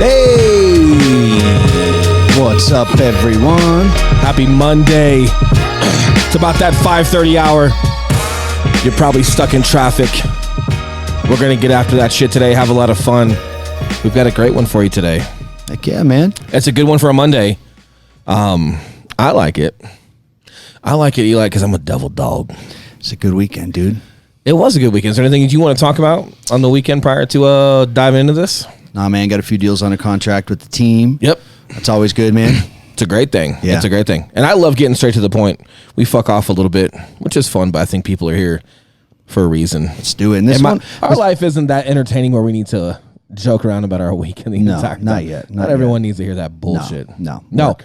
Hey, what's up, everyone? Happy Monday. It's about that 5:30 hour. You're probably stuck in traffic. We're going to get after that shit today, have a lot of fun. We've got a great one for you today. Heck yeah, man. It's a good one for a Monday. I like it. I like it, Eli, because I'm a devil dog. It's a good weekend, dude. It was a good weekend. Is there anything you want to talk about on the weekend prior to diving into this? Nah, man, got a few deals under contract with the team. Yep. That's always good, man. It's a great thing. Yeah. It's a great thing. And I love getting straight to the point. We fuck off a little bit, which is fun, but I think people are here for a reason. Let's do it. And our life isn't that entertaining where we need to joke around about our weekend the entire time. Not yet. Not everyone needs to hear that bullshit. No.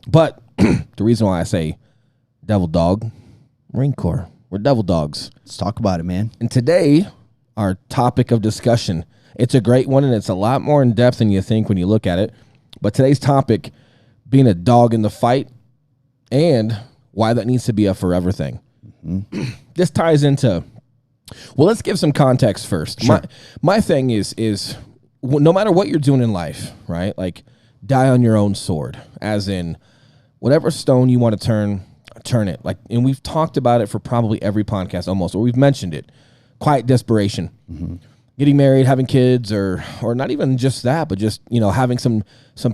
But the reason why I say devil dog, Marine Corps, we're devil dogs. Let's talk about it, man. And today, our topic of discussion, it's a great one, and it's a lot more in depth than you think when you look at it. But today's topic, being a dog in the fight, and why that needs to be a forever thing. Mm-hmm. This ties into, well, let's give some context first. Sure. My thing is no matter what you're doing in life, right? Like, die on your own sword, as in whatever stone you want to turn it. Like, and we've talked about it for probably every podcast almost, or we've mentioned it. Quiet desperation. Mm-hmm. Getting married, having kids, or not even just that, but just, having some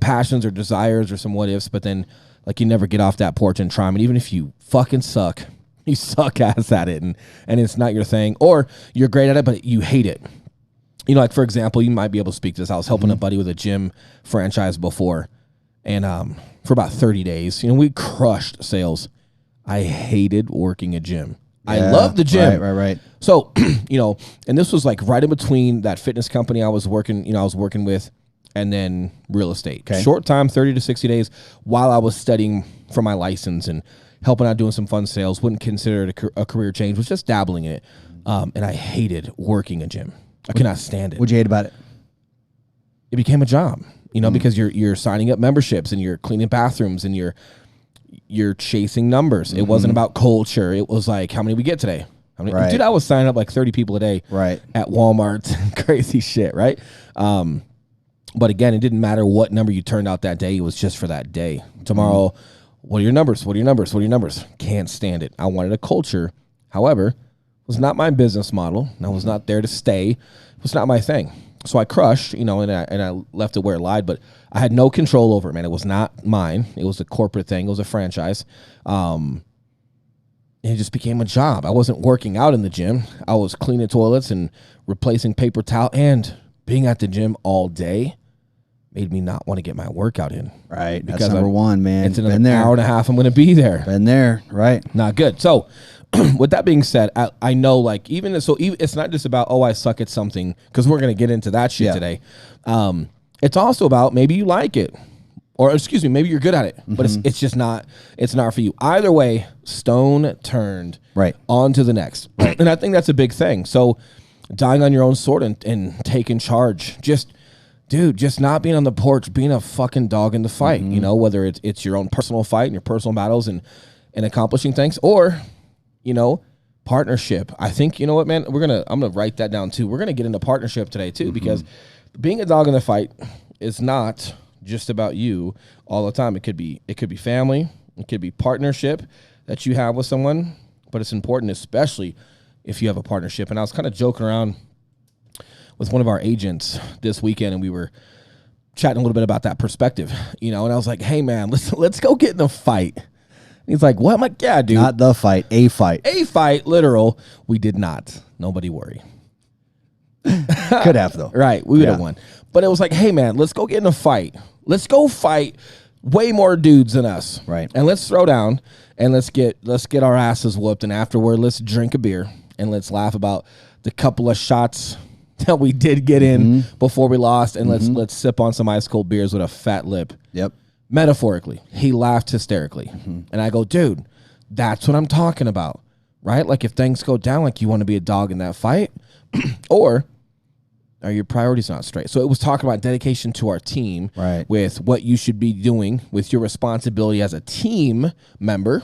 passions or desires or some what ifs, but then like you never get off that porch and try them. And even if you fucking suck, you suck ass at it, and it's not your thing, or you're great at it, but you hate it. Like, for example, you might be able to speak to this. I was helping a buddy with a gym franchise before, and for about 30 days, we crushed sales. I hated working a gym. Yeah, I love the gym. Right. So, and this was like right in between that fitness company I was working with, and then real estate. Okay. Short time, 30 to 60 days, while I was studying for my license and helping out doing some fun sales. Wouldn't consider it a career change, was just dabbling in it. And I hated working a gym. I could not stand it. What'd you hate about it? It became a job, because you're signing up memberships and you're cleaning bathrooms and you're chasing numbers. It wasn't about culture. It was like, how many we get today? How many? Right. Dude, I was signing up like 30 people a day at Walmart. Crazy shit, right? But again, it didn't matter what number you turned out that day. It was just for that day. Tomorrow, what are your numbers? What are your numbers? What are your numbers? Can't stand it. I wanted a culture. However, it was not my business model. And I was not there to stay. It was not my thing. So I crushed, and I left it where it lied, but I had no control over it, man. It was not mine. It was a corporate thing. It was a franchise. It just became a job. I wasn't working out in the gym. I was cleaning toilets and replacing paper towel, and being at the gym all day made me not want to get my workout in. Right. Because that's number one, man. It's another hour and a half I'm going to be there. Been there. Right. Not good. So with that being said, I know, like, even it's not just about, I suck at something, because we're going to get into that shit today. It's also about maybe you like it, or excuse me, maybe you're good at it, but it's just not, it's not for you. Either way, stone turned on to the next. Right. And I think that's a big thing. So dying on your own sword and taking charge, just not being on the porch, being a fucking dog in the fight, whether it's your own personal fight and your personal battles and accomplishing things, or partnership. I think, what, man, I'm going to write that down too. We're going to get into partnership today too, because being a dog in the fight is not just about you all the time. It could be family. It could be partnership that you have with someone, but it's important, especially if you have a partnership. And I was kind of joking around with one of our agents this weekend, and we were chatting a little bit about that perspective, and I was like, hey man, let's go get in a fight. He's like, what? I'm like, yeah, dude. Not the fight, a fight. A fight, literal. We did not. Nobody worry. Could have, though. Right. We would have won. But it was like, hey, man, let's go get in a fight. Let's go fight way more dudes than us. Right. And let's throw down and let's get our asses whooped. And afterward, let's drink a beer and let's laugh about the couple of shots that we did get in before we lost. And let's sip on some ice cold beers with a fat lip. Yep. Metaphorically, he laughed hysterically. And I go, dude, that's what I'm talking about, right? Like, if things go down, like, you want to be a dog in that fight, or are your priorities not straight? So it was talking about dedication to our team, right, with what you should be doing with your responsibility as a team member,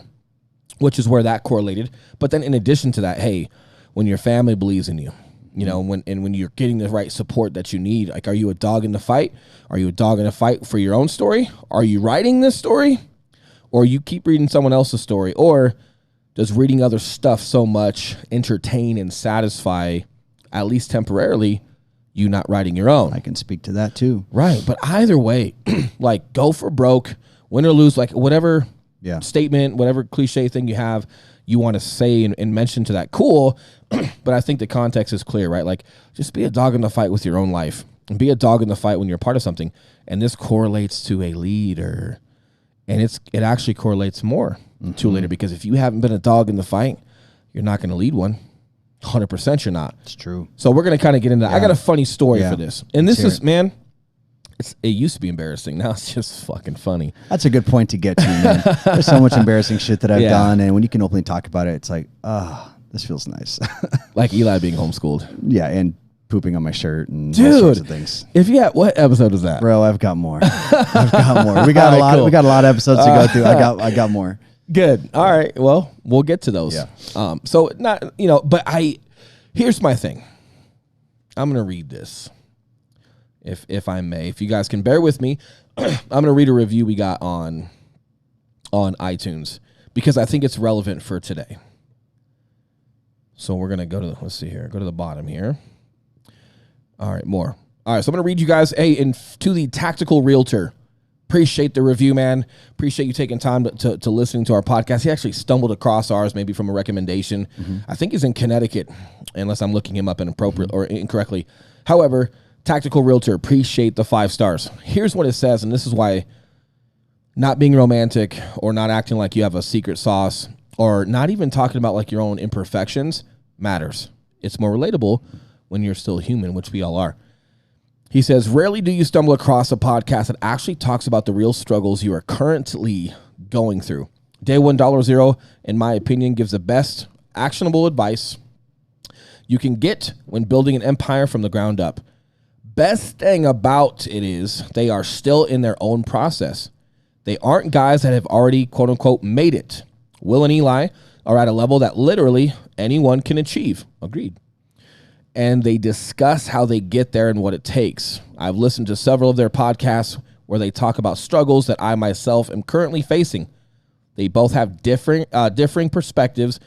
which is where that correlated. But then in addition to that, hey, when your family believes in you, You know, when you're getting the right support that you need. Like, are you a dog in the fight? Are you a dog in a fight for your own story? Are you writing this story? Or you keep reading someone else's story? Or does reading other stuff so much entertain and satisfy, at least temporarily, you not writing your own? I can speak to that too. Right. But either way, like, go for broke, win or lose, like whatever statement, whatever cliche thing you have, you want to say and mention to that, cool. But I think the context is clear, right? Like, just be a dog in the fight with your own life and be a dog in the fight when you're part of something. And this correlates to a leader. And it actually correlates more to a leader, because if you haven't been a dog in the fight, you're not going to lead one. 100% you're not. It's true. So we're going to kind of get into that. I got a funny story for this. And this is, man, it used to be embarrassing. Now it's just fucking funny. That's a good point to get to, man. There's so much embarrassing shit that I've done. And when you can openly talk about it, it's like, this feels nice. Like Eli being homeschooled. Yeah, and pooping on my shirt and all sorts of things. If you had, what episode was that? Bro, I've got more. I've got more. We got a lot. Cool. We got a lot of episodes to go through. I got more. Good. All right. Well, we'll get to those. Yeah. So not, but here's my thing. I'm gonna read this, if I may. If you guys can bear with me, I'm gonna read a review we got on iTunes, because I think it's relevant for today. So we're going to go to, let's see here, go to the bottom here. All right, more. All right, so I'm going to read you guys, to the Tactical Realtor. Appreciate the review, man. Appreciate you taking time to listening to our podcast. He actually stumbled across ours, maybe from a recommendation. I think he's in Connecticut, unless I'm looking him up inappropriate or incorrectly. However, Tactical Realtor, appreciate the 5 stars. Here's what it says, and this is why not being romantic or not acting like you have a secret sauce or not even talking about like your own imperfections matters. It's more relatable when you're still human, which we all are. He says, rarely do you stumble across a podcast that actually talks about the real struggles you are currently going through. DayOneDollarZero, in my opinion, gives the best actionable advice you can get when building an empire from the ground up. Best thing about it is they are still in their own process. They aren't guys that have already, quote unquote, made it. Will and Eli are at a level that literally anyone can achieve. Agreed. And they discuss how they get there and what it takes. I've listened to several of their podcasts where they talk about struggles that I myself am currently facing. They both have differing perspectives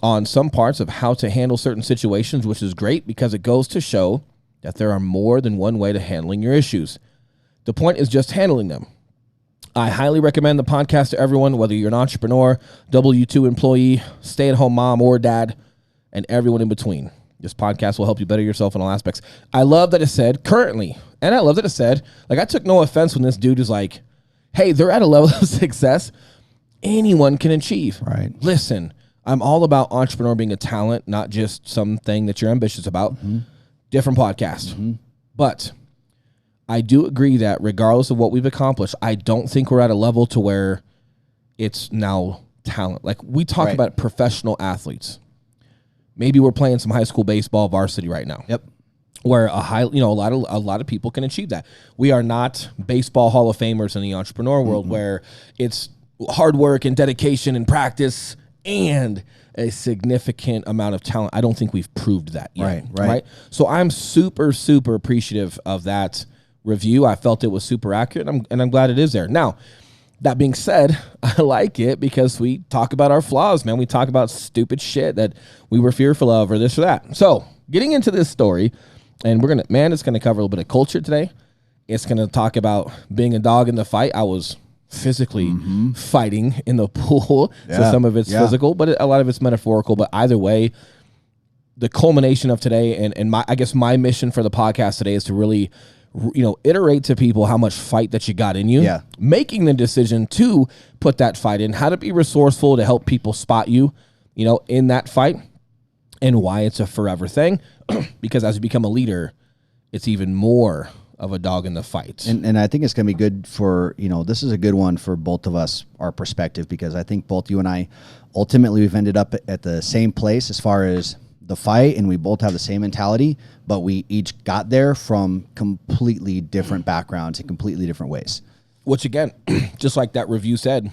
on some parts of how to handle certain situations, which is great because it goes to show that there are more than one way to handling your issues. The point is just handling them. I highly recommend the podcast to everyone, whether you're an entrepreneur, W-2 employee, stay-at-home mom or dad, and everyone in between. This podcast will help you better yourself in all aspects. I love that it said currently, and I love that it said, like, I took no offense when this dude is like, hey, they're at a level of success anyone can achieve. Right. Listen, I'm all about entrepreneur being a talent, not just something that you're ambitious about. Different podcast. But I do agree that regardless of what we've accomplished, I don't think we're at a level to where it's now talent. Like, we talk about professional athletes. Maybe we're playing some high school baseball varsity right now. Yep. Where a lot of people can achieve that. We are not baseball Hall of Famers in the entrepreneur world where it's hard work and dedication and practice and a significant amount of talent. I don't think we've proved that yet. Right. So I'm super, super appreciative of that review. I felt it was super accurate, and I'm glad it is there. Now, that being said, I like it because we talk about our flaws, man. We talk about stupid shit that we were fearful of or this or that. So getting into this story, and it's going to cover a little bit of culture today. It's going to talk about being a dog in the fight. I was physically fighting in the pool. So some of it's physical, but a lot of it's metaphorical. But either way, the culmination of today and my mission for the podcast today is to really iterate to people how much fight that you got in you, making the decision to put that fight in, how to be resourceful to help people spot you, in that fight, and why it's a forever thing. Because as you become a leader, it's even more of a dog in the fight. And I think it's going to be good for, this is a good one for both of us, our perspective, because I think both you and I, ultimately we've ended up at the same place as far as the fight, and we both have the same mentality, but we each got there from completely different backgrounds and completely different ways. Which again, just like that review said,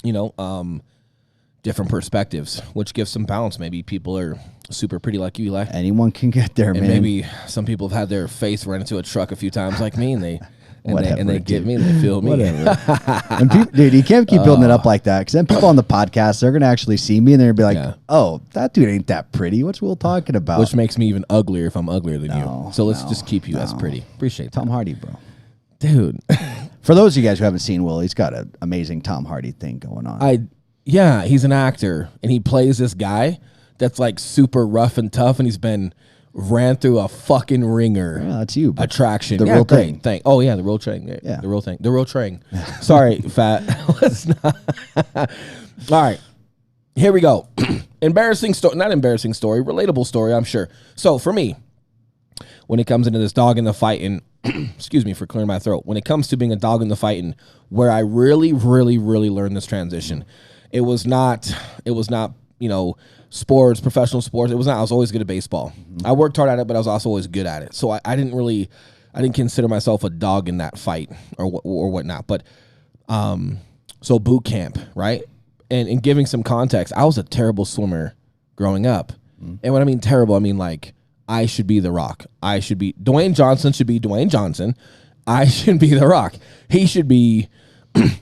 different perspectives, which gives some balance. Maybe people are super pretty like you, Eli. Anyone can get there, And man. maybe some people have had their face run into a truck a few times like me, and they Whatever, get me and they feel me. Whatever. And dude, you can't keep building it up like that, because then people on the podcast, they're gonna actually see me and they're gonna be like, "Oh, that dude ain't that pretty. What's Will talking about?" Which makes me even uglier if I'm uglier than No, you. So let's no, just keep you as pretty. Appreciate that. Tom Hardy, bro. Dude. For those of you guys who haven't seen Will, he's got an amazing Tom Hardy thing going on. Yeah, he's an actor, and he plays this guy that's like super rough and tough, and he's been ran through a fucking ringer. Yeah, that's you, bro. Attraction. The Yeah, real great. thing. Oh yeah, the real train. Yeah. The real thing. The real train. Sorry, fat. Let's not. All right. Here we go. Embarrassing story. Not embarrassing story. Relatable story, I'm sure. So for me, when it comes into this dog in the fight, and excuse me for clearing my throat. When it comes to being a dog in the fight, and where I really, really, really learned this transition, it was not, sports, professional sports. It was not. I was always good at baseball. I worked hard at it, but I was also always good at it. So I didn't consider myself a dog in that fight or whatnot. But so boot camp, right? And giving some context, I was a terrible swimmer growing up. And when I mean terrible, I mean like I should be The Rock. Dwayne Johnson should be Dwayne Johnson. I should be The Rock. He should be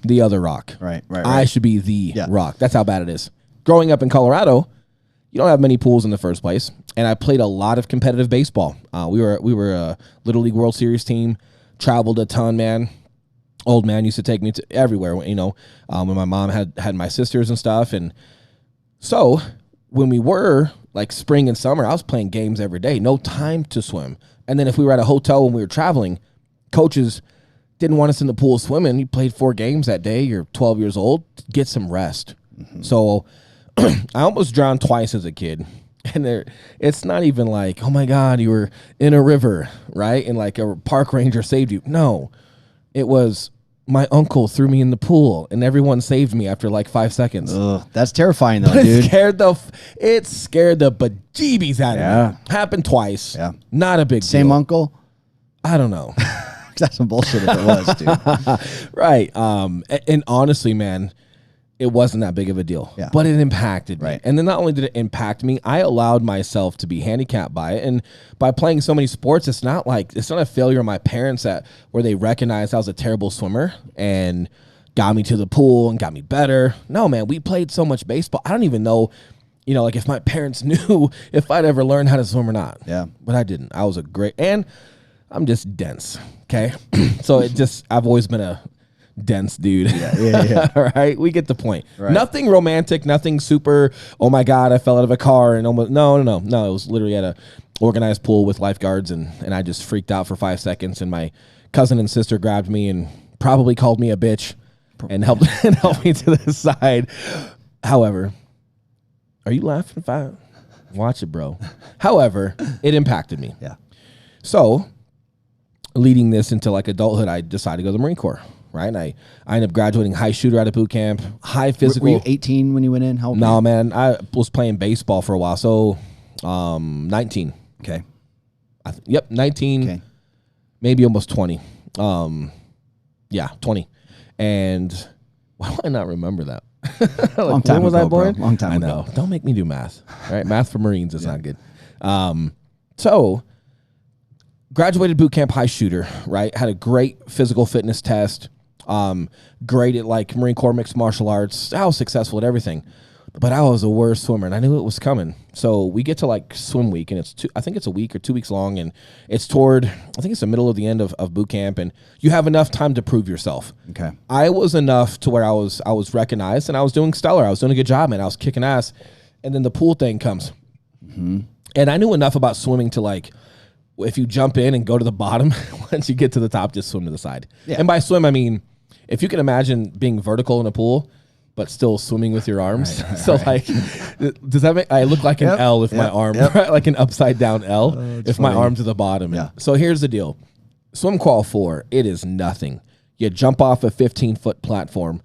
the other Rock. Right. I should be the Rock. That's how bad it is. Growing up in Colorado, you don't have many pools in the first place, and I played a lot of competitive baseball. We were a Little League World Series team, traveled a ton, man. Old man used to take me to everywhere, when my mom had my sisters and stuff. And so when we were like spring and summer, I was playing games every day, no time to swim. And then if we were at a hotel when we were traveling, coaches didn't want us in the pool swimming. You played 4 games that day. You're 12 years old. Get some rest. So I almost drowned twice as a kid. And it's not even like, oh my God, you were in a river, right? And like a park ranger saved you. No, it was my uncle threw me in the pool and everyone saved me after like 5 seconds. Ugh, that's terrifying though, But dude. it scared the bejeebies out of me. Happened twice. Yeah. Not a big Same deal. uncle? I don't know. That's some bullshit if it was, dude. Right. And honestly, man, it wasn't that big of a deal. Yeah. But it impacted me. Right. And then not only did it impact me, I allowed myself to be handicapped by it. And by playing so many sports, it's not a failure of my parents where they recognized I was a terrible swimmer and got me to the pool and got me better. No, man, we played so much baseball. I don't even know, like if my parents knew if I'd ever learned how to swim or not. Yeah. But I didn't. I was and I'm just dense. Okay. So I've always been a dense dude. Yeah. All right. We get the point. Right. Nothing romantic, nothing super, oh my God, I fell out of a car and almost, no. It was literally at a organized pool with lifeguards and I just freaked out for 5 seconds and my cousin and sister grabbed me and probably called me a bitch and helped me to the side. However, are you laughing? Watch it, bro. However, it impacted me. Yeah. So leading this into like adulthood, I decided to go to the Marine Corps. Right, and I ended up graduating high shooter out of boot camp, high physical. Were you 18 when you went in? How old were No, you? man, I was playing baseball for a while, so 19. Okay. 19. Okay. Maybe almost 20. 20. And why do I not remember that? Long time when was ago, I born? bro. Long time I ago. know. Don't make me do math. All right, math for Marines is not good. So graduated boot camp high shooter, right? Had a great physical fitness test. Great at like Marine Corps mixed martial arts. I was successful at everything, but I was the worst swimmer and I knew it was coming. So we get to like swim week and I think it's a week or 2 weeks long and it's I think it's the middle of the end of boot camp and you have enough time to prove yourself. Okay. I was enough to where I was recognized and I was doing stellar. I was doing a good job, man. I was kicking ass. And then the pool thing comes. Mm-hmm. And I knew enough about swimming to like, if you jump in and go to the bottom, once you get to the top, just swim to the side. Yeah. And by swim, I mean, if you can imagine being vertical in a pool, but still swimming with your arms. Like, does that make, I look like an L if my arm, right? Like an upside down L if my arm's at the bottom. Yeah. So here's the deal. Swim qual 4, it is nothing. You jump off a 15-foot platform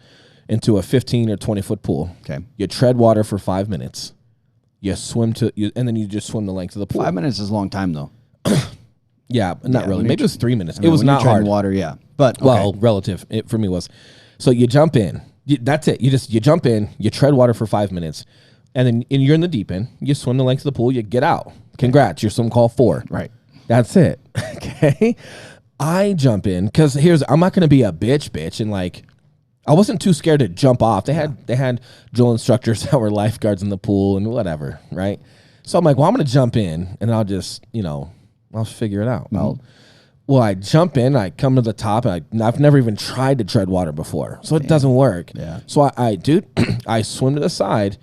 into a 15 or 20-foot pool. Okay. You tread water for 5 minutes. You swim and then you just swim the length of the pool. 5 minutes is a long time though. Yeah, not really. Maybe it was 3 minutes. I mean, it was not hard. Water, yeah. But okay. Well, relative. It for me was. So you jump in. That's it. You jump in. You tread water for 5 minutes. and you're in the deep end. You swim the length of the pool. You get out. Congrats, you're swim call 4. Right. That's it. Okay. I jump in because I'm not going to be a bitch, and like I wasn't too scared to jump off. They had drill instructors that were lifeguards in the pool and whatever, right? So I'm like, well, I'm going to jump in and I'll just, I'll figure it out. Well, I jump in, I come to the top, and I've never even tried to tread water before, so it doesn't work. Yeah. So I swim to the side,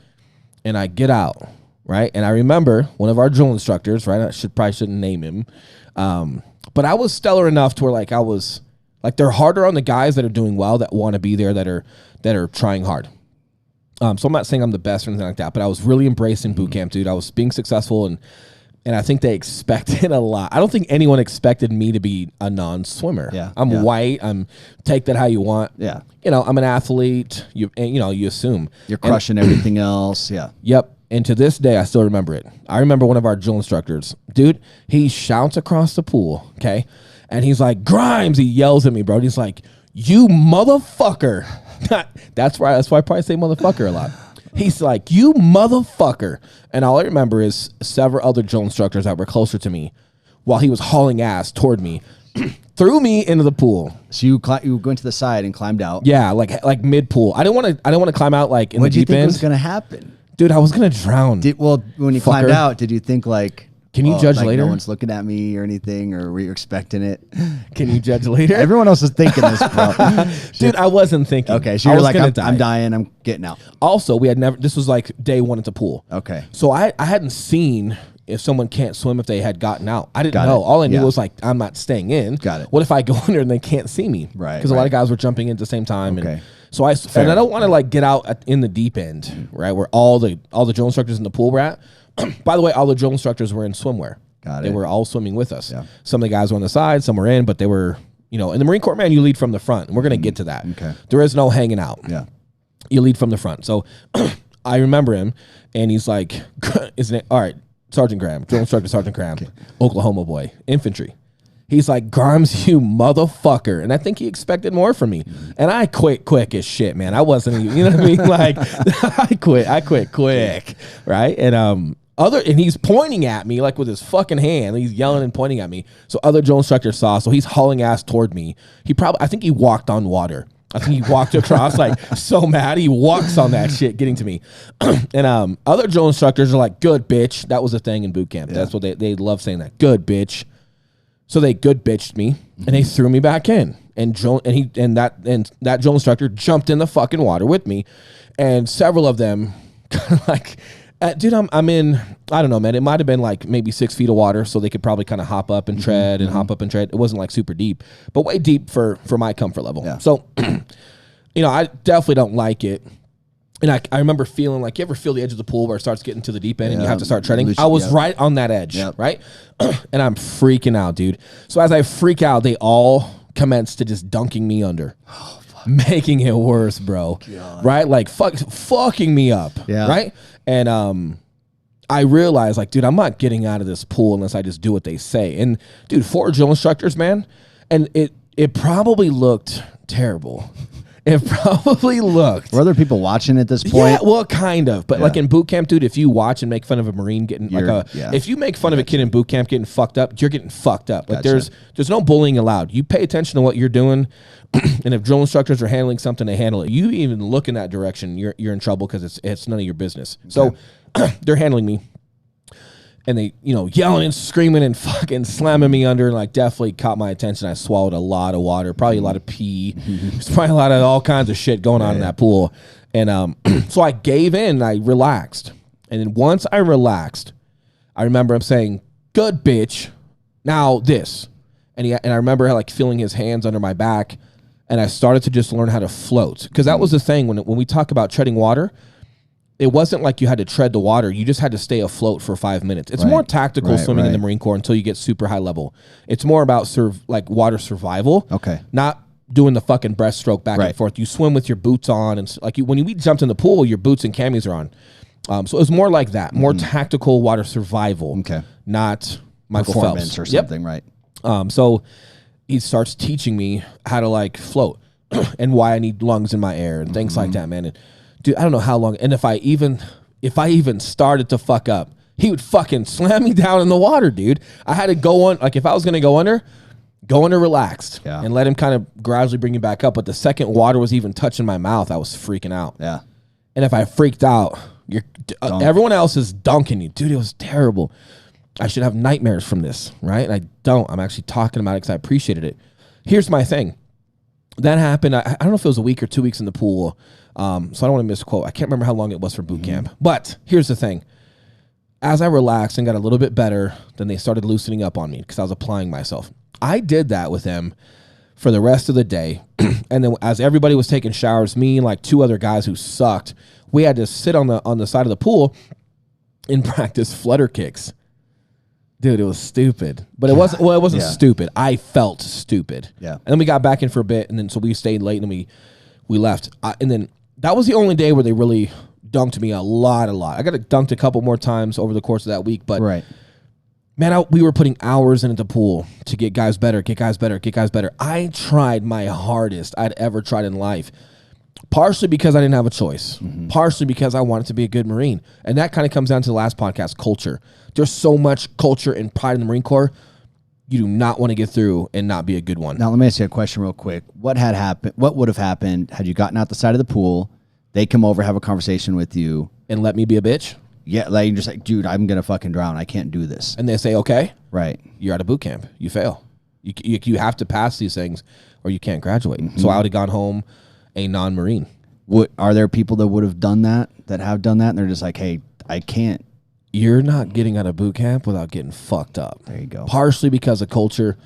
and I get out, right? And I remember one of our drill instructors, right? I probably shouldn't name him, but I was stellar enough to where like I was like they're harder on the guys that are doing well, that want to be there, that are trying hard. So I'm not saying I'm the best or anything like that, but I was really embracing boot camp, dude. I was being successful, and I think they expected a lot. I don't think anyone expected me to be a non-swimmer. Yeah, I'm white. Take that how you want. Yeah. I'm an athlete. You assume. You're crushing everything else. Yeah. Yep. And to this day, I still remember it. I remember one of our drill instructors, dude, he shouts across the pool, okay? And he's like, Grimes, he yells at me, bro. He's like, you motherfucker. That's why I probably say motherfucker a lot. He's like, you motherfucker. And all I remember is several other drill instructors that were closer to me while he was hauling ass toward me, threw me into the pool. So you went to the side and climbed out. Yeah, like mid pool. I don't want to climb out like in What the deep end. What did you think was going to happen? Dude, I was going to drown. When you climbed out, did you think like, can you judge later? No one's looking at me or anything, or were you expecting it? Can you judge later? Everyone else is thinking this, bro. Dude, I wasn't thinking. Okay, so you're like, I'm dying, I'm getting out. Also, this was like day 1 at the pool. Okay. So I hadn't seen if someone can't swim if they had gotten out. I didn't know. All I knew was like, I'm not staying in. Got it. What if I go under and they can't see me? Right. Because a lot of guys were jumping in at the same time. Okay. And so I don't want to like get out in the deep end, right, where all the drill instructors in the pool were at. By the way, all the drill instructors were in swimwear. They were all swimming with us. Yeah. Some of the guys were on the side, some were in, but they were, in the Marine Corps, man, you lead from the front. And we're going to get to that. Okay. There is no hanging out. Yeah. You lead from the front. So I remember him, and he's like, all right, Sergeant Graham, drill instructor Sergeant Graham, Oklahoma boy, infantry. He's like, Grimes, you motherfucker. And I think he expected more from me. And I quit quick as shit, man. I wasn't even, you know what I mean? Like, I quit quick, right? And he's pointing at me like with his fucking hand. He's yelling and pointing at me. So other drill instructors saw. So he's hauling ass toward me. I think he walked on water. I think he walked across like so mad. He walks on that shit getting to me. And other drill instructors are like, good bitch. That was a thing in boot camp. Yeah. That's what they love saying, that. Good bitch. So they good bitched me and they threw me back in. And that drill instructor jumped in the fucking water with me. And several of them kind of like, dude, I'm in, I don't know, man. It might have been like maybe 6 feet of water, so they could probably kind of hop up and tread and hop up and tread. It wasn't like super deep, but way deep for my comfort level. Yeah. So, I definitely don't like it. And I remember feeling like, you ever feel the edge of the pool where it starts getting to the deep end and you have to start treading? I was right on that edge, right? And I'm freaking out, dude. So as I freak out, they all commence to just dunking me under. Oh, fuck. Making it worse, bro. God. Right? Like fucking me up. Yeah. Right? And I realized, like, dude, I'm not getting out of this pool unless I just do what they say. And dude, 4 drill instructors, man, and it probably looked terrible. It probably looked. Were other people watching at this point? Yeah, well, kind of. But like in boot camp, dude, if you watch and make fun of a Marine getting if you make fun of a kid in boot camp getting fucked up, you're getting fucked up. Like there's no bullying allowed. You pay attention to what you're doing, and if drill instructors are handling something, they handle it. You even look in that direction, you're in trouble because it's none of your business. Okay. So they're handling me. And they, yelling and screaming and fucking slamming me under, and like definitely caught my attention. I swallowed a lot of water, probably a lot of pee. There's probably a lot of all kinds of shit going on in that pool. And so I gave in and I relaxed. And then once I relaxed, I remember him saying, good bitch, now this. And I remember like feeling his hands under my back, and I started to just learn how to float. Because that was the thing when we talk about treading water. It wasn't like you had to tread the water. You just had to stay afloat for 5 minutes. It's more tactical swimming in the Marine Corps until you get super high level. It's more about water survival. Okay. Not doing the fucking breaststroke back and forth. You swim with your boots on, and like when we jumped in the pool, your boots and camis are on. So it was more like that, more tactical water survival. Okay. Not Michael Performance Phelps or something, right? So he starts teaching me how to like float and why I need lungs in my air and things like that, man. And dude, I don't know how long. And if I even if I even started to fuck up, he would fucking slam me down in the water, dude. I had to go on, like if I was going to go under relaxed and let him kind of gradually bring you back up. But the second water was even touching my mouth, I was freaking out. Yeah. And if I freaked out, everyone else is dunking you. Dude, it was terrible. I should have nightmares from this, right? And I don't. I'm actually talking about it because I appreciated it. Here's my thing. That happened. I don't know if it was a week or 2 weeks in the pool. So I don't want to misquote. I can't remember how long it was for boot camp. But here's the thing. As I relaxed and got a little bit better, then they started loosening up on me because I was applying myself. I did that with them for the rest of the day. And then as everybody was taking showers, me and like 2 other guys who sucked, we had to sit on the side of the pool and practice flutter kicks. Dude, it was stupid. But it wasn't stupid. I felt stupid. Yeah. And then we got back in for a bit, and then so we stayed late, and then we left. And then that was the only day where they really dunked me a lot. I got dunked a couple more times over the course of that week. But, man, we were putting hours into the pool to get guys better. I tried my hardest I'd ever tried in life. Partially because I didn't have a choice. Partially because I wanted to be a good Marine. And that kind of comes down to the last podcast, culture. There's so much culture and pride in the Marine Corps. You do not want to get through and not be a good one. Now, let me ask you a question real quick. What would have happened had you gotten out the side of the pool, they come over, have a conversation with you. And let me be a bitch? Yeah, like you're just like, dude, I'm going to fucking drown. I can't do this. And they say, okay. Right. You're out of boot camp. You fail. You have to pass these things or you can't graduate. So I would have gone home a non-Marine. Are there people that would have done that have done that, and they're just like, hey, I can't? You're not getting out of boot camp without getting fucked up. There you go. Partially because of culture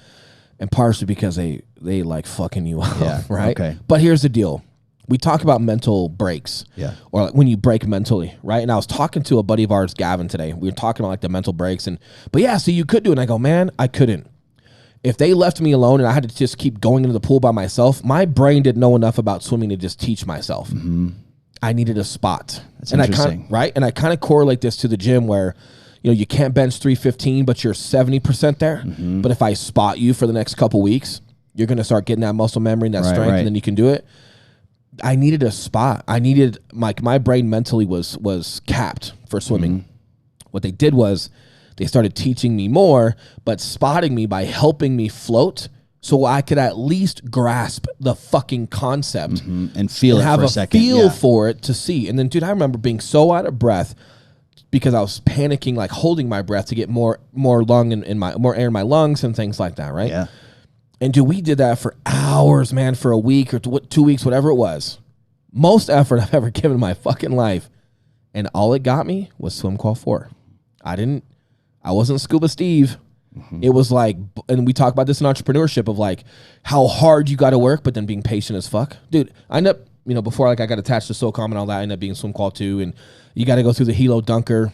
and partially because they like fucking you up, right? Okay. But here's the deal. We talk about mental breaks. Yeah. Or like when you break mentally, right? And I was talking to a buddy of ours, Gavin, today. We were talking about like the mental breaks. But yeah, so you could do it. And I go, man, I couldn't. If they left me alone and I had to just keep going into the pool by myself, my brain didn't know enough about swimming to just teach myself. I needed a spot. That's interesting. And I kind of correlate this to the gym where, you can't bench 315, but you're 70% there. But if I spot you for the next couple weeks, you're going to start getting that muscle memory and that strength, and then you can do it. I needed a spot. I needed, my brain mentally was capped for swimming. What they did was, they started teaching me more, but spotting me by helping me float so I could at least grasp the fucking concept and feel it have for a second. Feel for it to see. And then, dude, I remember being so out of breath because I was panicking, like holding my breath to get more lung in my more air in my lungs and things like that, right? Yeah. And dude, we did that for hours, man, for a week or 2 weeks, whatever it was. Most effort I've ever given in my fucking life, and all it got me was swim qual 4. I wasn't Scuba Steve. It was like, and we talk about this in entrepreneurship of like how hard you got to work, but then being patient as fuck. Dude, I end up, before like I got attached to SOCOM and all that, I ended up being swim qual 2, and you got to go through the helo dunker,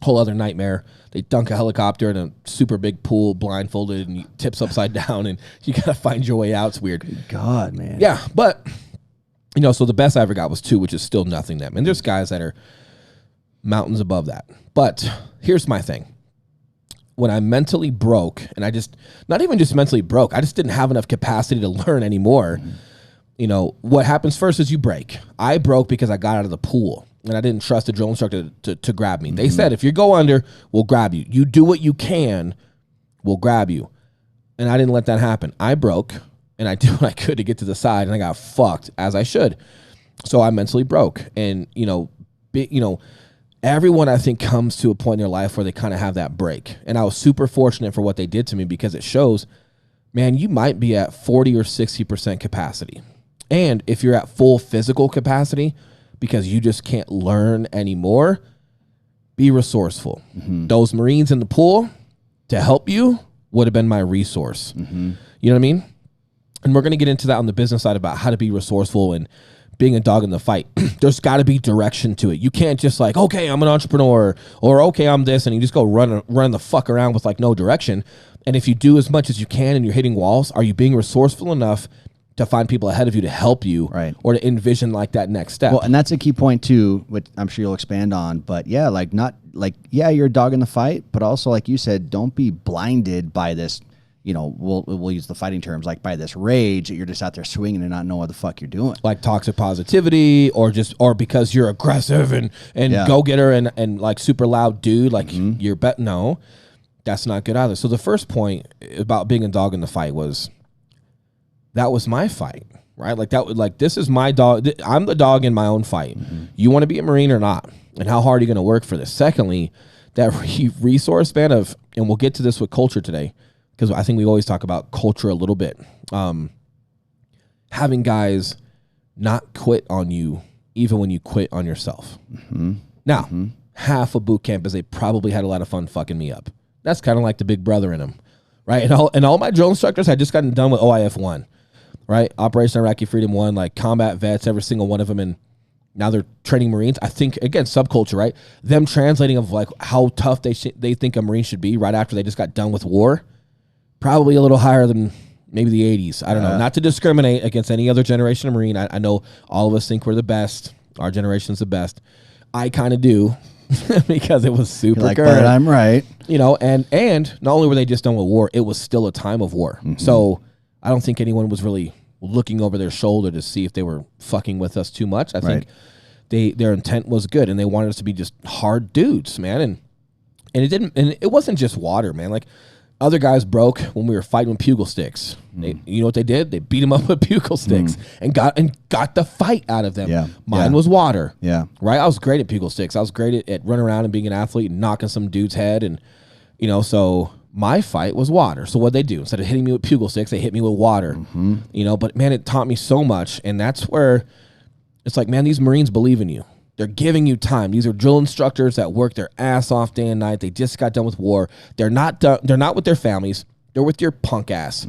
whole other nightmare. They dunk a helicopter in a super big pool, blindfolded, and you tips upside down, and you got to find your way out. It's weird. Good God, man. Yeah, but, so the best I ever got was 2, which is still nothing them. And there's guys that are mountains above that. But here's my thing. When I mentally broke, and I just, not even just mentally broke, I just didn't have enough capacity to learn anymore. What happens first is you break. I broke because I got out of the pool, and I didn't trust the drill instructor to grab me. They said, if you go under, we'll grab you. You do what you can, we'll grab you. And I didn't let that happen. I broke, and I did what I could to get to the side, and I got fucked, as I should. So I mentally broke. And, everyone, I think, comes to a point in their life where they kind of have that break. And I was super fortunate for what they did to me because it shows, man, you might be at 40 or 60% capacity. And if you're at full physical capacity because you just can't learn anymore, be resourceful. Those Marines in the pool to help you would have been my resource. You know what I mean? And we're going to get into that on the business side about how to be resourceful and being a dog in the fight. There's got to be direction to it. You can't just like, okay, I'm an entrepreneur, or okay, I'm this, and you just go run the fuck around with like no direction. And if you do as much as you can and you're hitting walls, are you being resourceful enough to find people ahead of you to help you, or to envision like that next step? Well, and that's a key point too, which I'm sure you'll expand on. But yeah, you're a dog in the fight, but also like you said, don't be blinded by this, we'll use the fighting terms, like by this rage that you're just out there swinging and not know what the fuck you're doing. Like toxic positivity, or because you're aggressive and go getter and like super loud dude, like you're no, that's not good either. So the first point about being a dog in the fight was that was my fight, right? Like this is my dog. I'm the dog in my own fight. You want to be a Marine or not? And how hard are you going to work for this? Secondly, that resource span of, and we'll get to this with culture today, because I think we always talk about culture a little bit. Having guys not quit on you even when you quit on yourself. Now, half of boot camp is they probably had a lot of fun fucking me up. That's kind of like the big brother in them, right? And all my drill instructors had just gotten done with OIF 1, right? Operation Iraqi Freedom 1, like combat vets, every single one of them, and now they're training Marines. I think, again, subculture, right? Them translating of like how tough they think a Marine should be right after they just got done with war, probably a little higher than maybe the 80s. I don't know. Not to discriminate against any other generation of Marine. I know all of us think we're the best. Our generation's the best. I kind of do because it was super like, good. But I'm right. And not only were they just done with war, it was still a time of war. So I don't think anyone was really looking over their shoulder to see if they were fucking with us too much. I think their intent was good, and they wanted us to be just hard dudes, man. And it wasn't just water, man. Like, other guys broke when we were fighting with pugil sticks. You know what they did? They beat them up with pugil sticks and got the fight out of them. Mine was water. Right? I was great at pugil sticks. I was great at running around and being an athlete and knocking some dude's head. And, so my fight was water. So what'd they do? Instead of hitting me with pugil sticks, they hit me with water. But man, it taught me so much. And that's where it's like, man, these Marines believe in you. They're giving you time. These are drill instructors that work their ass off day and night. They just got done with war. They're not done. They're not with their families. They're with your punk ass.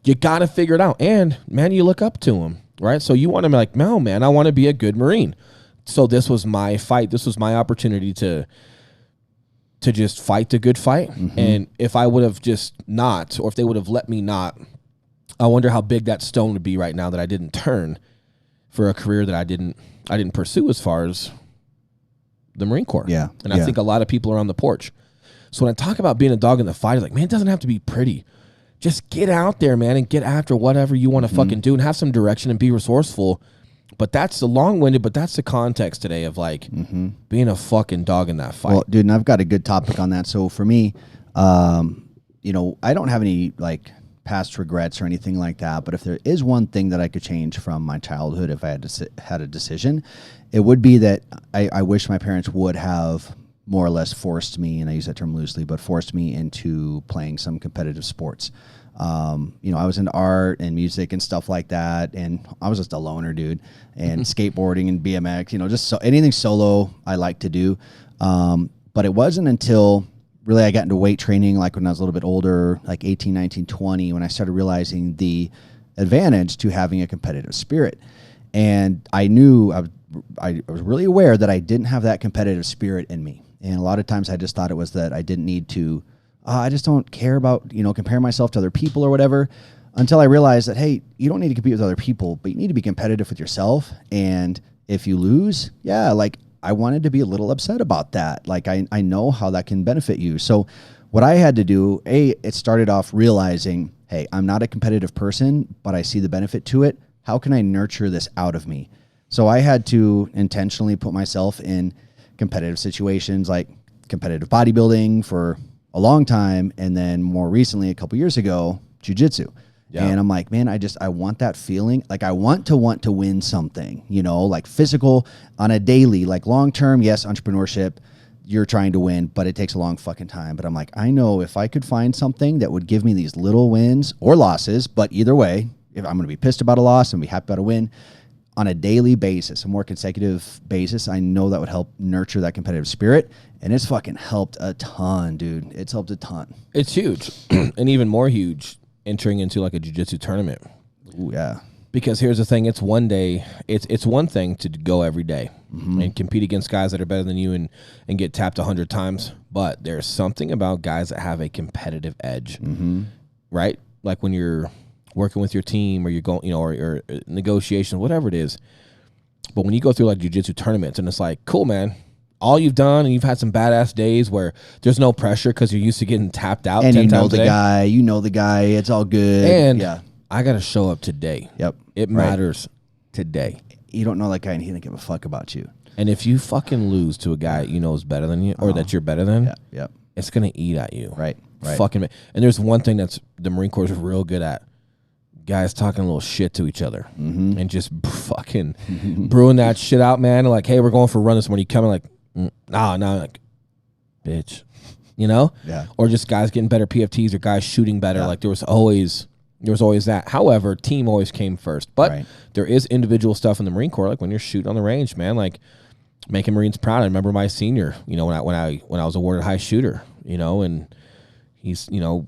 You got to figure it out. And, man, you look up to them, right? So you want to be like, no, man, I want to be a good Marine. So this was my fight. This was my opportunity to just fight the good fight. And if I would have just not, or if they would have let me not, I wonder how big that stone would be right now that I didn't turn for a career that I didn't pursue as far as the Marine Corps. And I think a lot of people are on the porch. So when I talk about being a dog in the fight, it's like, man, it doesn't have to be pretty. Just get out there, man, and get after whatever you want to fucking do and have some direction and be resourceful. But that's the long-winded, but that's the context today of like being a fucking dog in that fight. Well, dude, and I've got a good topic on that. So for me, I don't have any like past regrets or anything like that. But if there is one thing that I could change from my childhood, if I had a decision, it would be that I wish my parents would have more or less forced me, and I use that term loosely, but forced me into playing some competitive sports. I was into art and music and stuff like that, and I was just a loner, dude. And skateboarding and BMX, just anything solo I like to do. But it wasn't until really I got into weight training, like when I was a little bit older, like 18, 19, 20, when I started realizing the advantage to having a competitive spirit. And I knew I was really aware that I didn't have that competitive spirit in me. And a lot of times I just thought it was that I didn't need to, I just don't care about, compare myself to other people or whatever, until I realized that, hey, you don't need to compete with other people, but you need to be competitive with yourself. And if you lose, I wanted to be a little upset about that. Like, I know how that can benefit you. So what I had to do, it started off realizing, hey, I'm not a competitive person, but I see the benefit to it. How can I nurture this out of me? So I had to intentionally put myself in competitive situations, like competitive bodybuilding for a long time. And then more recently, a couple years ago, jiu-jitsu. And I'm like, man, I want that feeling. Like, I want to win something, like physical on a daily, like long-term. Yes, entrepreneurship, you're trying to win, but it takes a long fucking time. But I'm like, I know if I could find something that would give me these little wins or losses, but either way, if I'm going to be pissed about a loss and be happy about a win on a daily basis, a more consecutive basis, I know that would help nurture that competitive spirit. And it's fucking helped a ton, dude. It's helped a ton. It's huge. And even more huge, entering into like a jiu-jitsu tournament. Ooh, yeah. Because here's the thing, it's one thing to go every day and compete against guys that are better than you and get tapped 100 times. But there's something about guys that have a competitive edge, right? Like when you're working with your team or you're going, or negotiations, whatever it is. But when you go through like jiu-jitsu tournaments and it's like, cool, man, all you've done, and you've had some badass days where there's no pressure because you're used to getting tapped out. And 10 you know times a the day. guy. You know the guy. It's all good. And yeah. I got to show up today. Yep. It matters today. You don't know that guy, and he doesn't give a fuck about you. And if you fucking lose to a guy you know is better than you, or that you're better than, Yep. it's gonna eat at you. Right. Fucking. And there's one thing that's the Marine Corps is real good at: guys talking a little shit to each other and just fucking brewing that shit out, man. Like, hey, we're going for a run this morning. You coming? Like, nah, like, bitch, you know? Yeah. Or just guys getting better PFTs or guys shooting better. Like there was always that. However, team always came first. But there is individual stuff in the Marine Corps, like when you're shooting on the range, man, like making Marines proud. I remember my senior, you know, when I was awarded high shooter, you know, and he's, you know,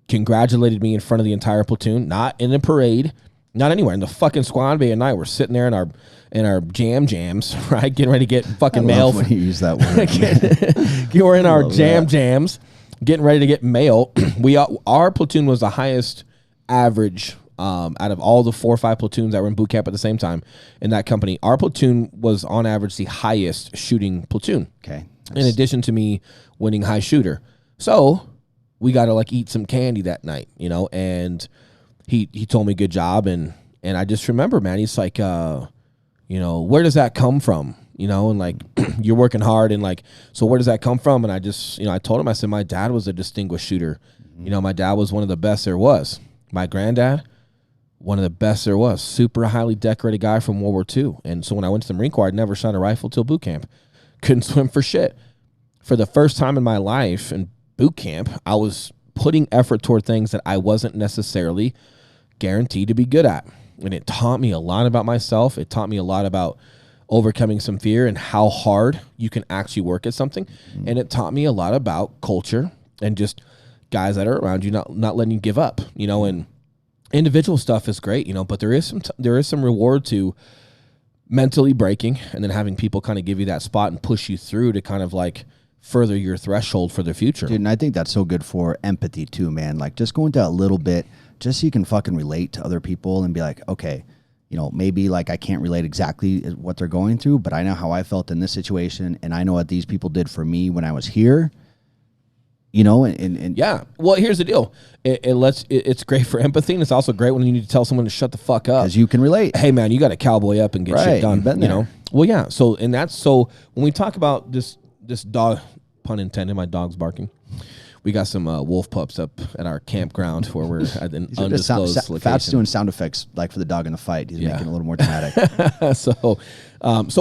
congratulated me in front of the entire platoon, not in a parade, not anywhere. In the fucking squad bay at night, we're sitting there in our jams, right? Getting ready to get fucking mail. When you use that word. We're in our jams, getting ready to get mail. Our platoon was the highest average out of all the 4 or 5 platoons that were in boot camp at the same time in that company. Our platoon was on average the highest shooting platoon. Okay. In addition to me winning high shooter. So we got to like eat some candy that night, you know, and he told me good job. And I just remember, man, he's like, you know, where does that come from? You know, and like, you're working hard and like, so where does that come from? And I just, you know, I told him, I said, my dad was a distinguished shooter. You know, my dad was one of the best there was. My granddad, one of the best there was. Super highly decorated guy from World War II. And so when I went to the Marine Corps, I'd never shot a rifle till boot camp. Couldn't swim for shit. For the first time in my life in boot camp, I was putting effort toward things that I wasn't necessarily guaranteed to be good at. And it taught me a lot about myself. It taught me a lot about overcoming some fear and how hard you can actually work at something. And it taught me a lot about culture and just guys that are around you, not letting you give up, you know. And individual stuff is great, you know, but there is some reward to mentally breaking and then having people kind of give you that spot and push you through to kind of like further your threshold for the future. Dude, and I think that's so good for empathy too, man. Like just go into a little bit just so you can fucking relate to other people and be like, okay, you know, maybe like I can't relate exactly what they're going through, but I know how I felt in this situation and I know what these people did for me when I was here. You know, and yeah. Well, here's the deal. It's great for empathy, and it's also great when you need to tell someone to shut the fuck up. Because you can relate. Hey, man, you got to cowboy up and get shit done. You know. Well, yeah. So when we talk about this dog, pun intended, my dog's barking. We got some wolf pups up at our campground where we're at an undisclosed location. Fat's doing sound effects like for the dog in the fight. He's making it a little more dramatic. So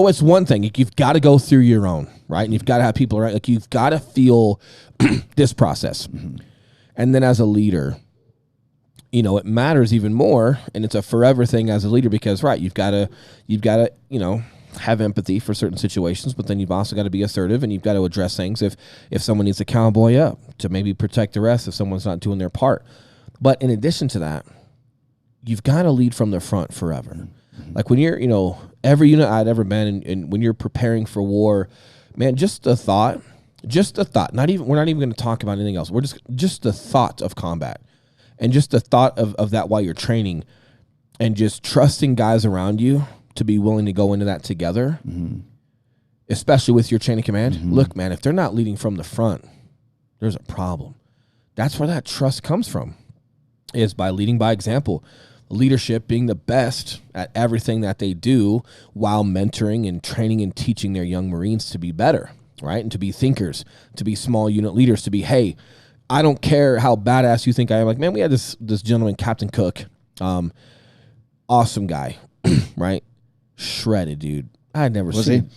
it's one thing. You've got to go through your own, right? And you've got to have people, right? Like you've got to feel this process. And then as a leader, you know, it matters even more. And it's a forever thing as a leader because, right, you've got to, you know, have empathy for certain situations, but then you've also got to be assertive and you've got to address things if someone needs to cowboy up to maybe protect the rest if someone's not doing their part. But in addition to that, you've got to lead from the front forever. Like when you're, you know, every unit I'd ever been in, and when you're preparing for war, man, just the thought, we're not even going to talk about anything else. We're just the thought of combat and just the thought of that while you're training and just trusting guys around you to be willing to go into that together, especially with your chain of command. Look, man, if they're not leading from the front, there's a problem. That's where that trust comes from, is by leading by example. Leadership being the best at everything that they do while mentoring and training and teaching their young Marines to be better, right? And to be thinkers, to be small unit leaders, to be, hey, I don't care how badass you think I am. Like, man, we had this gentleman, Captain Cook, awesome guy, right? Shredded, dude. I'd never seen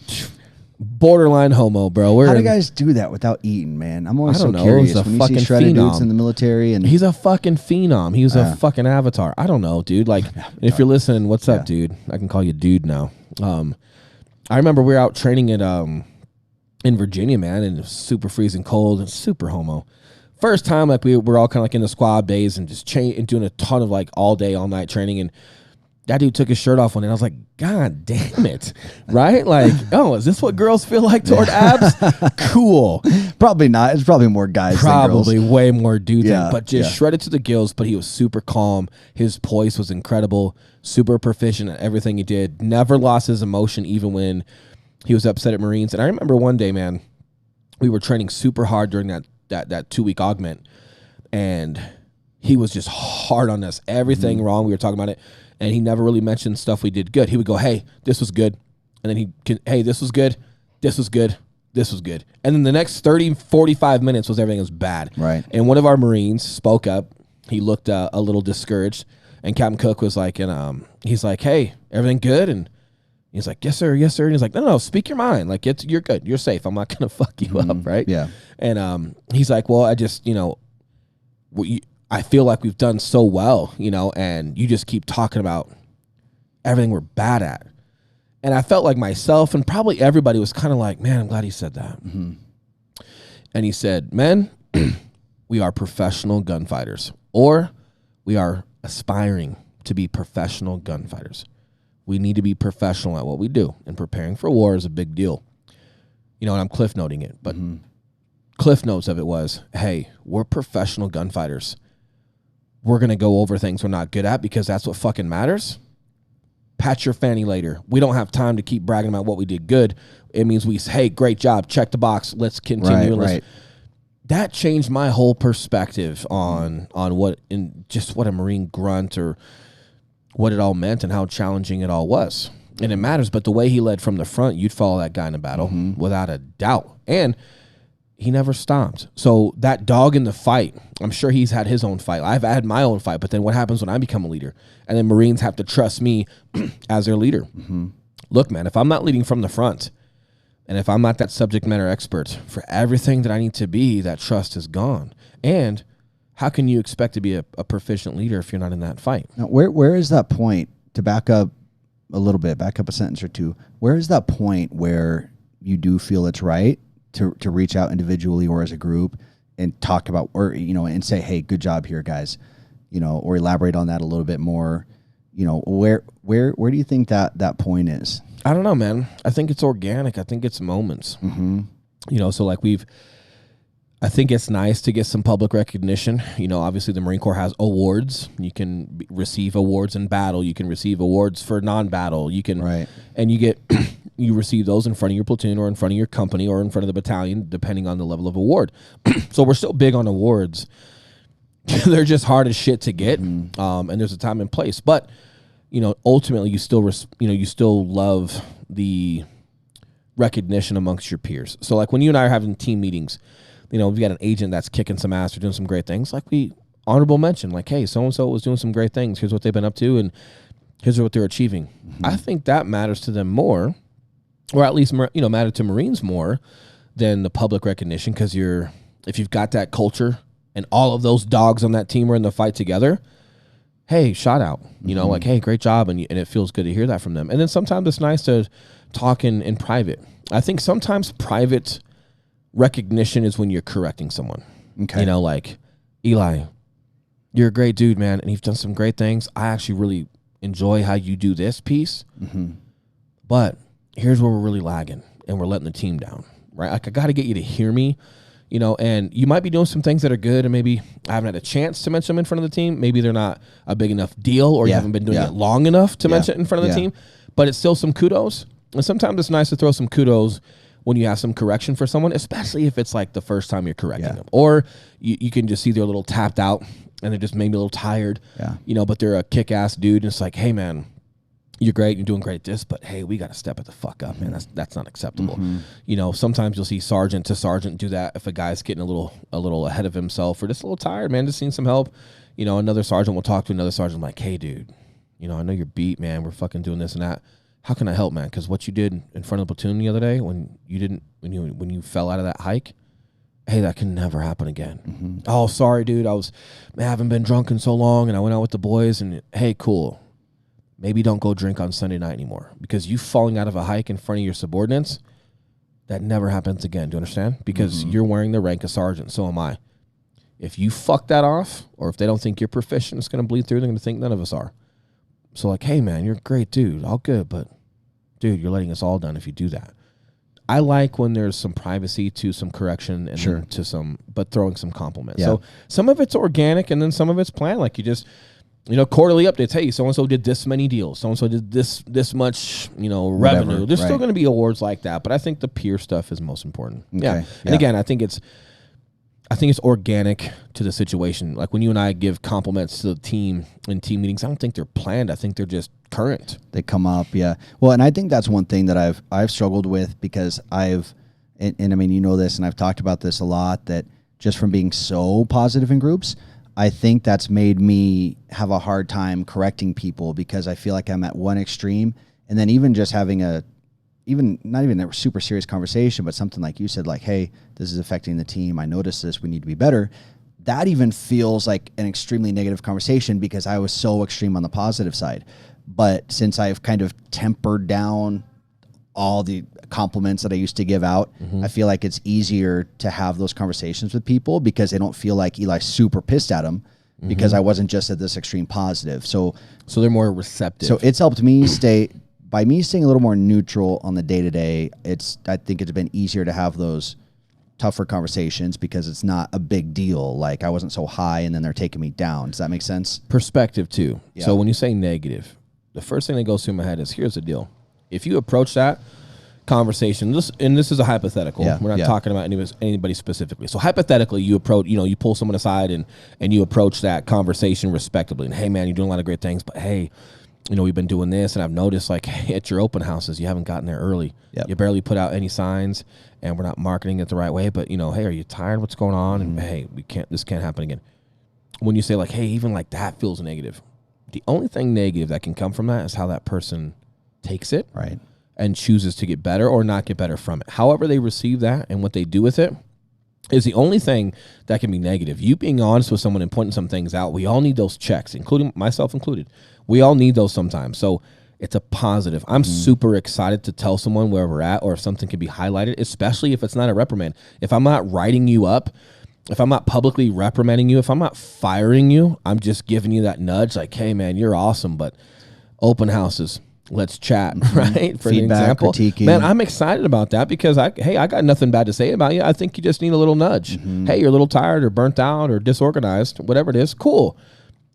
borderline homo, bro. How do guys do that without eating, man? I'm always so know. curious when you see shredded dudes in the military. And he's a fucking phenom. He was a fucking avatar. I don't know, dude. Like, if you're listening, what's up, dude? I can call you dude now. I remember we were out training at in Virginia, man, and it was super freezing cold and super homo. First time, like we were all kind of like in the squad bays and just and doing a ton of like all day, all night training, and that dude took his shirt off one day, and I was like, God damn it, right? Like, oh, is this what girls feel like toward abs? Cool. Probably not. It's probably more guys Probably than girls. Way more dudes, but just shredded to the gills, but he was super calm. His poise was incredible, super proficient at everything he did. Never lost his emotion even when he was upset at Marines. And I remember one day, man, we were training super hard during that 2-week augment, and he was just hard on us. Everything wrong. We were talking about it, and he never really mentioned stuff we did good. He would go, hey, this was good. And then hey, this was good. This was good. This was good. And then the next 30, 45 minutes was everything was bad. Right. And one of our Marines spoke up. He looked a little discouraged, and Captain Cook was like, and he's like, hey, everything good? And he's like, yes, sir. Yes, sir. And he's like, no, speak your mind. Like, you're good. You're safe. I'm not going to fuck you up, right? Yeah. And he's like, well, I just, I feel like we've done so well, and you just keep talking about everything we're bad at. And I felt like myself and probably everybody was kind of like, man, I'm glad he said that. And he said, men, we are professional gunfighters, or we are aspiring to be professional gunfighters. We need to be professional at what we do, and preparing for war is a big deal. And I'm cliff noting it, but cliff notes of it was, hey, we're professional gunfighters. We're going to go over things we're not good at because that's what fucking matters. Pat your fanny later. We don't have time to keep bragging about what we did good. It means we say, hey, great job. Check the box. Let's continue. Right. That changed my whole perspective on what a Marine grunt or what it all meant and how challenging it all was. And it matters, but the way he led from the front, you'd follow that guy in a battle without a doubt. And he never stopped. So that dog in the fight, I'm sure he's had his own fight. I've had my own fight, but then what happens when I become a leader? And then Marines have to trust me as their leader. Look, man, if I'm not leading from the front, and if I'm not that subject matter expert for everything that I need to be, that trust is gone. And how can you expect to be a proficient leader if you're not in that fight? Now, where is that point, to back up a little bit, back up a sentence or two, where is that point where you do feel it's right to reach out individually or as a group and talk about, or, and say, hey, good job here, guys, or elaborate on that a little bit more, where do you think that point is? I don't know, man. I think it's organic. I think it's moments, so like I think it's nice to get some public recognition. Obviously the Marine Corps has awards. You can receive awards in battle. You can receive awards for non-battle. You can, right. And you get, you receive those in front of your platoon or in front of your company or in front of the battalion, depending on the level of award. So we're still big on awards. They're just hard as shit to get. And there's a time and place, but ultimately you still love the recognition amongst your peers. So like when you and I are having team meetings, we've got an agent that's kicking some ass or doing some great things. Like we honorable mention, like, hey, so-and-so was doing some great things. Here's what they've been up to, and here's what they're achieving. I think that matters to them more, or at least, matter to Marines more than the public recognition. Because if you've got that culture and all of those dogs on that team are in the fight together, hey, shout out, like, hey, great job. And it feels good to hear that from them. And then sometimes it's nice to talk in private. I think sometimes private recognition is when you're correcting someone. Okay. Like, Eli, you're a great dude, man, and you've done some great things. I actually really enjoy how you do this piece. But here's where we're really lagging, and we're letting the team down, right? Like, I got to get you to hear me, and you might be doing some things that are good, and maybe I haven't had a chance to mention them in front of the team. Maybe they're not a big enough deal, or you haven't been doing it long enough to mention it in front of the team, but it's still some kudos. And sometimes it's nice to throw some kudos when you have some correction for someone, especially if it's like the first time you're correcting them, or you can just see they're a little tapped out and they're just maybe a little tired, but they're a kick-ass dude. And it's like, hey man, you're great. You're doing great at this, but hey, we got to step it the fuck up, man. That's not acceptable. Sometimes you'll see sergeant to sergeant do that. If a guy's getting a little ahead of himself or just a little tired, man, just need some help. Another sergeant will talk to another sergeant like, hey dude, I know you're beat, man. We're fucking doing this and that. How can I help, man? Because what you did in front of the platoon the other day when you fell out of that hike, hey, that can never happen again. Oh, sorry, dude. I haven't been drunk in so long, and I went out with the boys, and hey, cool. Maybe don't go drink on Sunday night anymore, because you falling out of a hike in front of your subordinates, that never happens again. Do you understand? Because you're wearing the rank of sergeant. So am I. If you fuck that off, or if they don't think you're proficient, it's going to bleed through. They're going to think none of us are. So like, hey man, you're a great dude, all good, but dude, you're letting us all down if you do that. I like when there's some privacy to some correction and then but throwing some compliments. So some of it's organic and then some of it's planned. Like quarterly updates. Hey, so-and-so did this many deals. So-and-so did this much, revenue. There's still going to be awards like that, but I think the peer stuff is most important. Okay. Yeah. And again, I think it's organic to the situation. Like when you and I give compliments to the team in team meetings, I don't think they're planned. I think they're just current. They come up. Yeah. Well, and I think that's one thing that I've struggled with because and I mean, this, and I've talked about this a lot, that just from being so positive in groups, I think that's made me have a hard time correcting people because I feel like I'm at one extreme, and then even just having not even a super serious conversation, but something like you said, like, hey, this is affecting the team. I noticed this. We need to be better. That even feels like an extremely negative conversation because I was so extreme on the positive side. But since I've kind of tempered down all the compliments that I used to give out, I feel like it's easier to have those conversations with people because they don't feel like Eli's super pissed at them because I wasn't just at this extreme positive. So they're more receptive. So it's helped me by me staying a little more neutral on the day-to-day. I think it's been easier to have those tougher conversations because it's not a big deal. Like I wasn't so high and then they're taking me down. Does that make sense? Perspective too. Yeah. So when you say negative, the first thing that goes through my head is, here's the deal. If you approach that conversation, this is a hypothetical. Yeah, we're not talking about anybody specifically. So hypothetically, you approach, you pull someone aside and you approach that conversation respectably. And hey, man, you're doing a lot of great things, but hey, we've been doing this, and I've noticed, like, at your open houses, you haven't gotten there early. Yep. You barely put out any signs, and we're not marketing it the right way. But hey, are you tired? What's going on? And hey, this can't happen again. When you say like, hey, even like that feels negative. The only thing negative that can come from that is how that person takes it, right, and chooses to get better or not get better from it. However they receive that and what they do with it is the only thing that can be negative. You being honest with someone and pointing some things out, we all need those checks, including myself included. We all need those sometimes. So it's a positive. I'm super excited to tell someone where we're at or if something can be highlighted, especially if it's not a reprimand. If I'm not writing you up, if I'm not publicly reprimanding you, if I'm not firing you, I'm just giving you that nudge like, hey, man, you're awesome, but open houses, let's chat, right? For feedback, an example. critiquing. Man, I'm excited about that because, I got nothing bad to say about you. I think you just need a little nudge. Hey, you're a little tired or burnt out or disorganized, whatever it is, cool.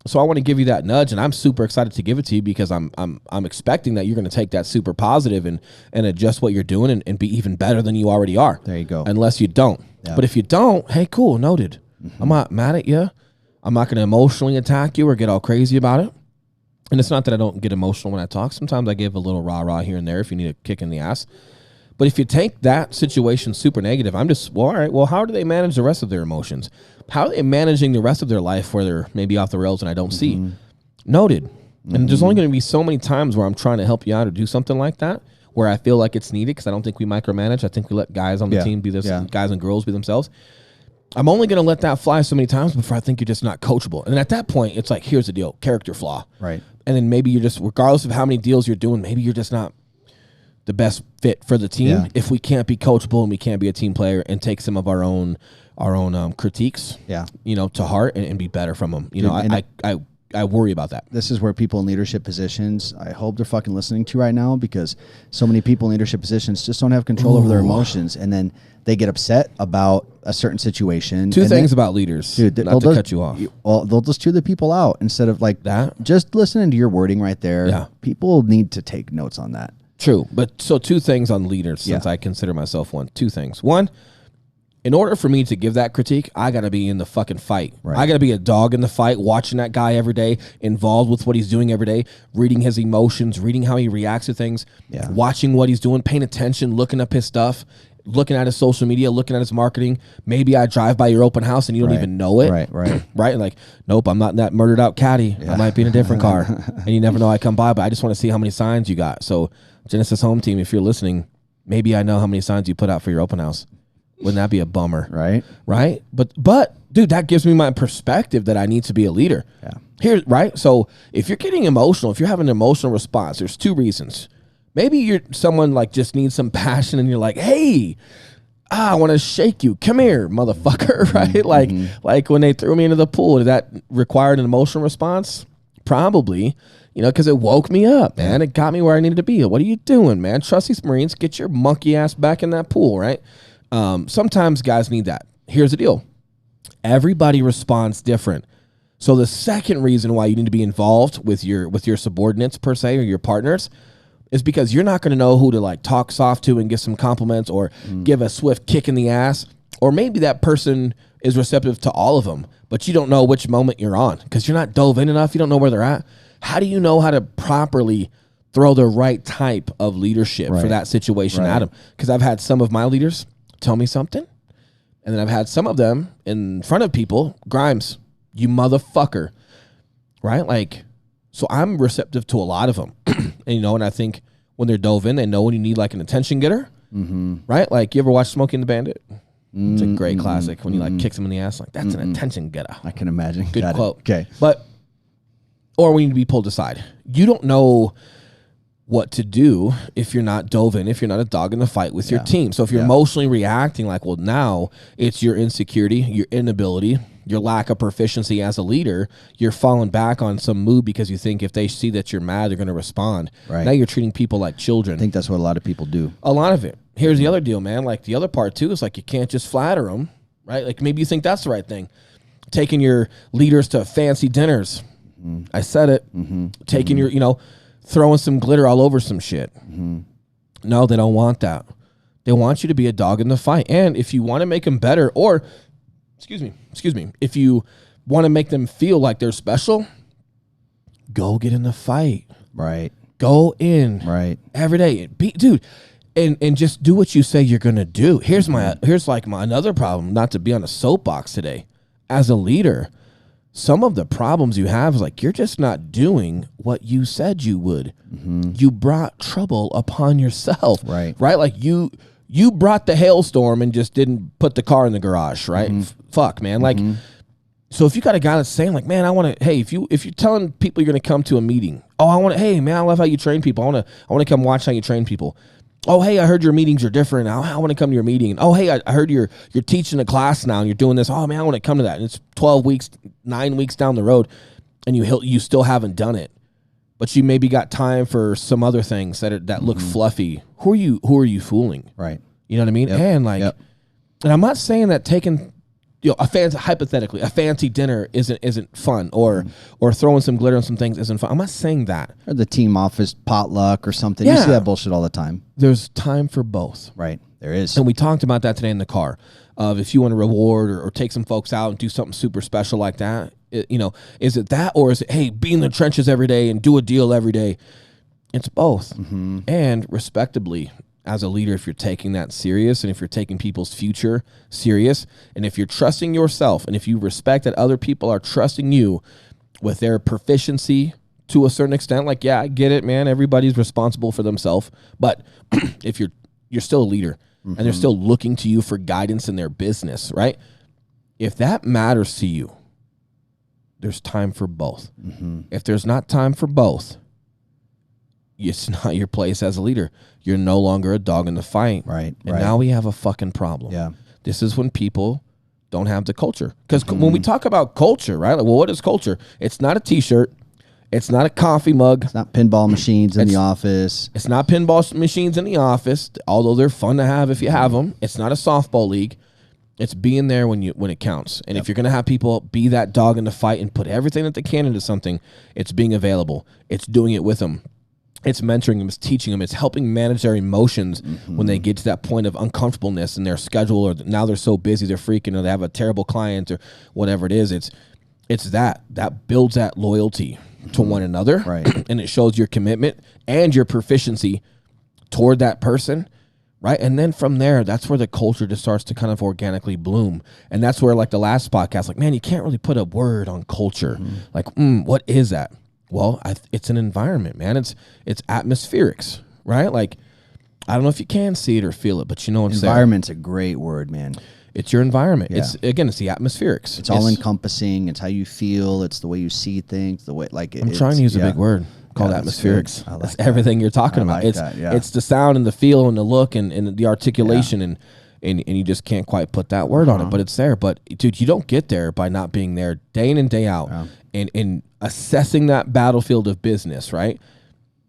So I want to give you that nudge, and I'm super excited to give it to you because I'm expecting that you're going to take that super positive and adjust what you're doing and be even better than you already are. There you go. Unless you don't. Yeah. But if you don't, hey, cool, noted. I'm not mad at you. I'm not going to emotionally attack you or get all crazy about it. And it's not that I don't get emotional when I talk. Sometimes I give a little rah-rah here and there if you need a kick in the ass. But if you take that situation super negative, I'm just, well, all right, well, how do they manage the rest of their emotions? How are they managing the rest of their life where they're maybe off the rails and I don't see? Noted. And there's only going to be so many times where I'm trying to help you out or do something like that where I feel like it's needed because I don't think we micromanage. I think we let guys on the team be guys and girls be themselves. I'm only going to let that fly so many times before I think you're just not coachable. And at that point, it's like, here's the deal, character flaw. Right. And then maybe you're just, regardless of how many deals you're doing, maybe you're just not the best fit for the team if we can't be coachable and we can't be a team player and take some of our own critiques, to heart and be better from them. I worry about that. This is where people in leadership positions, I hope they're fucking listening to right now because so many people in leadership positions just don't have control over their emotions. And then they get upset about a certain situation. Two things about leaders, dude, not to cut you off. They'll just chew the people out instead of like that. Just listening to your wording right there. Yeah. People need to take notes on that. True. But so two things on leaders since I consider myself one. Two things. One, in order for me to give that critique, I got to be in the fucking fight. Right. I got to be a dog in the fight, watching that guy every day, involved with what he's doing every day, reading his emotions, reading how he reacts to things, watching what he's doing, paying attention, looking up his stuff, looking at his social media, looking at his marketing. Maybe I drive by your open house and you don't even know it. Right. Right? And like, nope, I'm not in that murdered out caddy. I might be in a different car. And you never know I come by, but I just want to see how many signs you got. So Genesis Home Team, if you're listening, maybe I know how many signs you put out for your open house. Wouldn't that be a bummer? Right? But dude, that gives me my perspective that I need to be a leader. Yeah. Here, right? So if you're getting emotional, if you're having an emotional response, there's two reasons. Maybe you're someone like just needs some passion and you're like, hey, I want to shake you. Come here, motherfucker, right? Like when they threw me into the pool, did that require an emotional response? Probably. Because it woke me up, man. It got me where I needed to be. What are you doing, man? Trust these Marines. Get your monkey ass back in that pool, right? Sometimes guys need that. Here's the deal. Everybody responds different. So the second reason why you need to be involved with your subordinates per se, or your partners, is because you're not going to know who to like talk soft to and give some compliments or give a swift kick in the ass. Or maybe that person is receptive to all of them, but you don't know which moment you're on because you're not dove in enough. You don't know where they're at. How do you know how to properly throw the right type of leadership for that situation at them? Because I've had some of my leaders tell me something, and then I've had some of them in front of people, Grimes, you motherfucker, right? Like, so I'm receptive to a lot of them, and I think when they're dove in, they know when you need like an attention getter, right? Like, you ever watch Smokey and the Bandit? It's a great classic when he like kicks him in the ass, like that's an attention getter. I can imagine. Good Got quote. It. Okay, or we need to be pulled aside. You don't know what to do if you're not dove in, if you're not a dog in the fight with your team. So if you're emotionally reacting like, well, now it's your insecurity, your inability, your lack of proficiency as a leader, you're falling back on some move because you think if they see that you're mad, they're going to respond. Right. Now you're treating people like children. I think that's what a lot of people do. A lot of it. Here's the other deal, man. Like, the other part too is like, you can't just flatter them, right? Like, maybe you think that's the right thing. Taking your leaders to fancy dinners. I said it. Taking your, throwing some glitter all over some shit. No, they don't want that. They want you to be a dog in the fight. And if you want to make them better, or, excuse me, if you want to make them feel like they're special, go get in the fight. Right. Go in. Right. Every day. Dude, and just do what you say you're going to do. Here's my another problem, not to be on a soapbox today. As a leader, some of the problems you have is like, you're just not doing what you said you would. You brought trouble upon yourself. Right. Like, you brought the hailstorm and just didn't put the car in the garage, right? Fuck, man. Like, so if you got a guy that's saying like, man, I want to, hey, if you're telling people you're going to come to a meeting, hey, man, I love how you train people. I want to come watch how you train people. Oh, hey, I heard your meetings are different. I want to come to your meeting. And, oh, hey, I heard you're teaching a class now and you're doing this. Oh, man, I want to come to that. And it's 12 weeks, 9 weeks down the road, and you still haven't done it. But you maybe got time for some other things that look fluffy. Who are you fooling? Right. You know what I mean? Yep. And like, and I'm not saying that taking, hypothetically, a fancy dinner isn't fun, or throwing some glitter on some things isn't fun. I'm not saying that. Or the team office potluck or something. Yeah. You see that bullshit all the time. There's time for both. Right. There is. And we talked about that today in the car. Of if you want to reward or take some folks out and do something super special like that, is it that, or is it, hey, be in the trenches every day and do a deal every day? It's both. And respectably, as a leader, if you're taking that serious, and if you're taking people's future serious, and if you're trusting yourself, and if you respect that other people are trusting you with their proficiency to a certain extent, like, yeah, I get it, man, everybody's responsible for themselves, but if you're still a leader, and they're still looking to you for guidance in their business, right? If that matters to you, there's time for both. If there's not time for both, it's not your place as a leader. You're no longer a dog in the fight. Right. And now we have a fucking problem. Yeah. This is when people don't have the culture. Because when we talk about culture, right? Like, well, what is culture? It's not a t-shirt. It's not a coffee mug. It's not pinball machines in the office. It's not pinball machines in the office, although they're fun to have if you have them. It's not a softball league. It's being there when it counts. And if you're going to have people be that dog in the fight and put everything that they can into something, it's being available. It's doing it with them. It's mentoring them. It's teaching them. It's helping manage their emotions when they get to that point of uncomfortableness in their schedule, or now they're so busy they're freaking, or they have a terrible client or whatever it is. It's that builds that loyalty to one another, right? And it shows your commitment and your proficiency toward that person, right? And then from there, that's where the culture just starts to kind of organically bloom. And that's where, like the last podcast, like, man, you can't really put a word on culture. Like, what is that? Well, it's an environment, man. It's atmospherics, right? Like, I don't know if you can see it or feel it, but you know what I'm saying. Environment's a great word, man. It's your environment. Yeah. It's the atmospherics. It's all encompassing. It's how you feel. It's the way you see things. The way, like, I'm trying to use a big word called atmospherics. That's everything you're talking about. It's the sound and the feel and the look and the articulation and you just can't quite put that word on it, but it's there. But dude, you don't get there by not being there day in and day out and assessing that battlefield of business, right?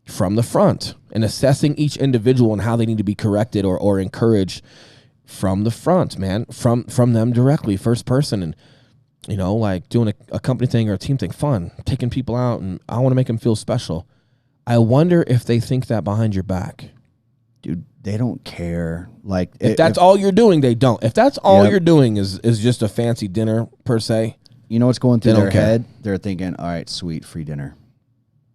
From the front, and assessing each individual and how they need to be corrected or encouraged from the front, man, from them directly, first person. And like doing a company thing or a team thing, fun, taking people out, and I want to make them feel special. I wonder if they think that behind your back. Dude, they don't care. Like if that's all you're doing, they don't. If that's all you're doing is just a fancy dinner per se, you know what's going through their head? They're thinking, all right, sweet, free dinner.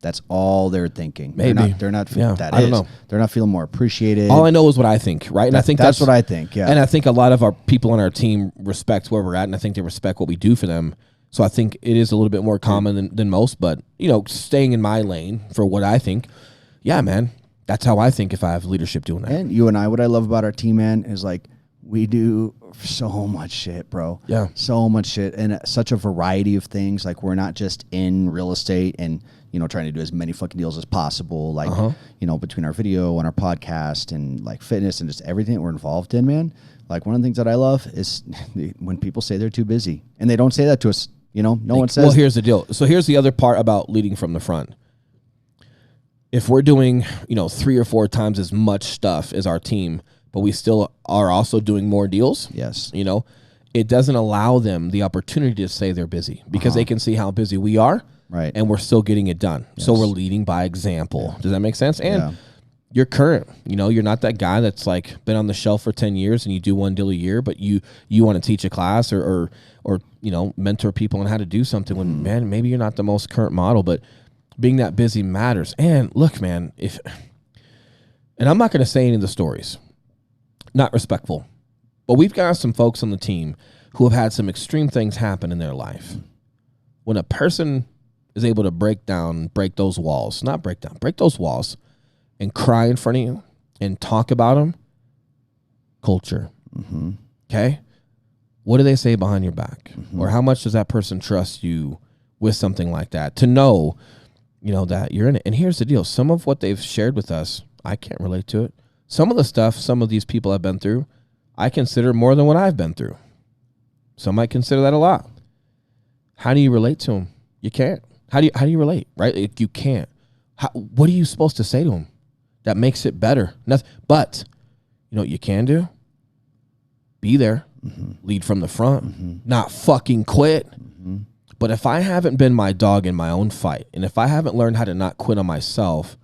That's all they're thinking. Maybe they're not feeling I don't know. They're not feeling more appreciated. All I know is what I think, right? And I think that's what I think. Yeah, and I think a lot of our people on our team respect where we're at, and I think they respect what we do for them. So I think it is a little bit more common than most. But staying in my lane for what I think, yeah, man, that's how I think if I have leadership doing that. And you and I, what I love about our team, man, is like we do so much shit, bro. Yeah, so much shit, and such a variety of things. Like we're not just in real estate and trying to do as many fucking deals as possible. Like between our video and our podcast and like fitness and just everything that we're involved in, man. Like one of the things that I love is when people say they're too busy, and they don't say that to us. No one says. Well, here's the deal. So here's the other part about leading from the front. If we're doing 3 or 4 times as much stuff as our team, but we still are also doing more deals. Yes. It doesn't allow them the opportunity to say they're busy because they can see how busy we are. Right. And we're still getting it done. Yes. So we're leading by example. Yeah. Does that make sense? And you're current. You're not that guy that's like been on the shelf for 10 years and you do 1 deal a year, but you want to teach a class or mentor people on how to do something when, man, maybe you're not the most current model, but being that busy matters. And look, man, and I'm not going to say any of the stories, not respectful, but we've got some folks on the team who have had some extreme things happen in their life. When a person is able to break those walls and cry in front of you and talk about them, culture. Mm-hmm. Okay? What do they say behind your back? Mm-hmm. Or how much does that person trust you with something like that to know, that you're in it? And here's the deal. Some of what they've shared with us, I can't relate to it. Some of the stuff some of these people have been through, I consider more than what I've been through. Some might consider that a lot. How do you relate to them? You can't. How do you relate, right? You can't. What are you supposed to say to them that makes it better? Nothing. But you know what you can do? Be there. Mm-hmm. Lead from the front. Mm-hmm. Not fucking quit. Mm-hmm. But if I haven't been my dog in my own fight, and if I haven't learned how to not quit on myself,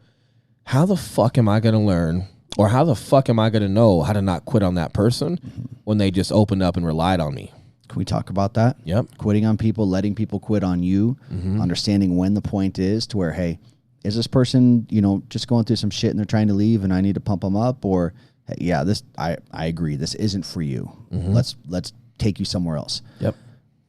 how the fuck am I going to learn, or how the fuck am I going to know how to not quit on that person when they just opened up and relied on me? Can we talk about that? Yep. Quitting on people, letting people quit on you, understanding when the point is to where, hey, is this person, just going through some shit and they're trying to leave and I need to pump them up? Or, hey, yeah, I agree. This isn't for you. Mm-hmm. Let's take you somewhere else. Yep.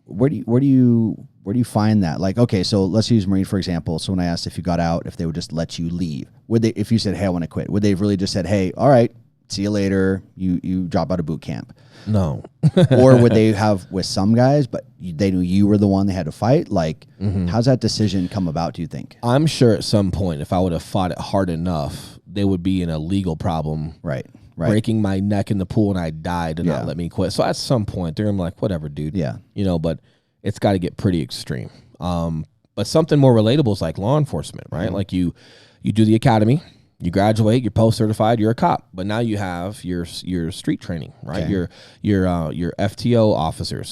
Where do you find that? Like, okay, so let's use Marine, for example. So when I asked if you got out, if they would just let you leave, would they, if you said, hey, I want to quit, would they have really just said, hey, all right, see you later, you drop out of boot camp? No. Or would they have with some guys, but they knew you were the one they had to fight? Like, how's that decision come about, do you think? I'm sure at some point, if I would have fought it hard enough, they would be in a legal problem. Right. Breaking my neck in the pool and I died to not let me quit. So at some point, they're like, whatever, dude. Yeah. But it's got to get pretty extreme. But something more relatable is like law enforcement, right? Mm-hmm. Like you do the academy, you graduate, you're post-certified, you're a cop, but now you have your street training, right? Okay. Your FTO officers,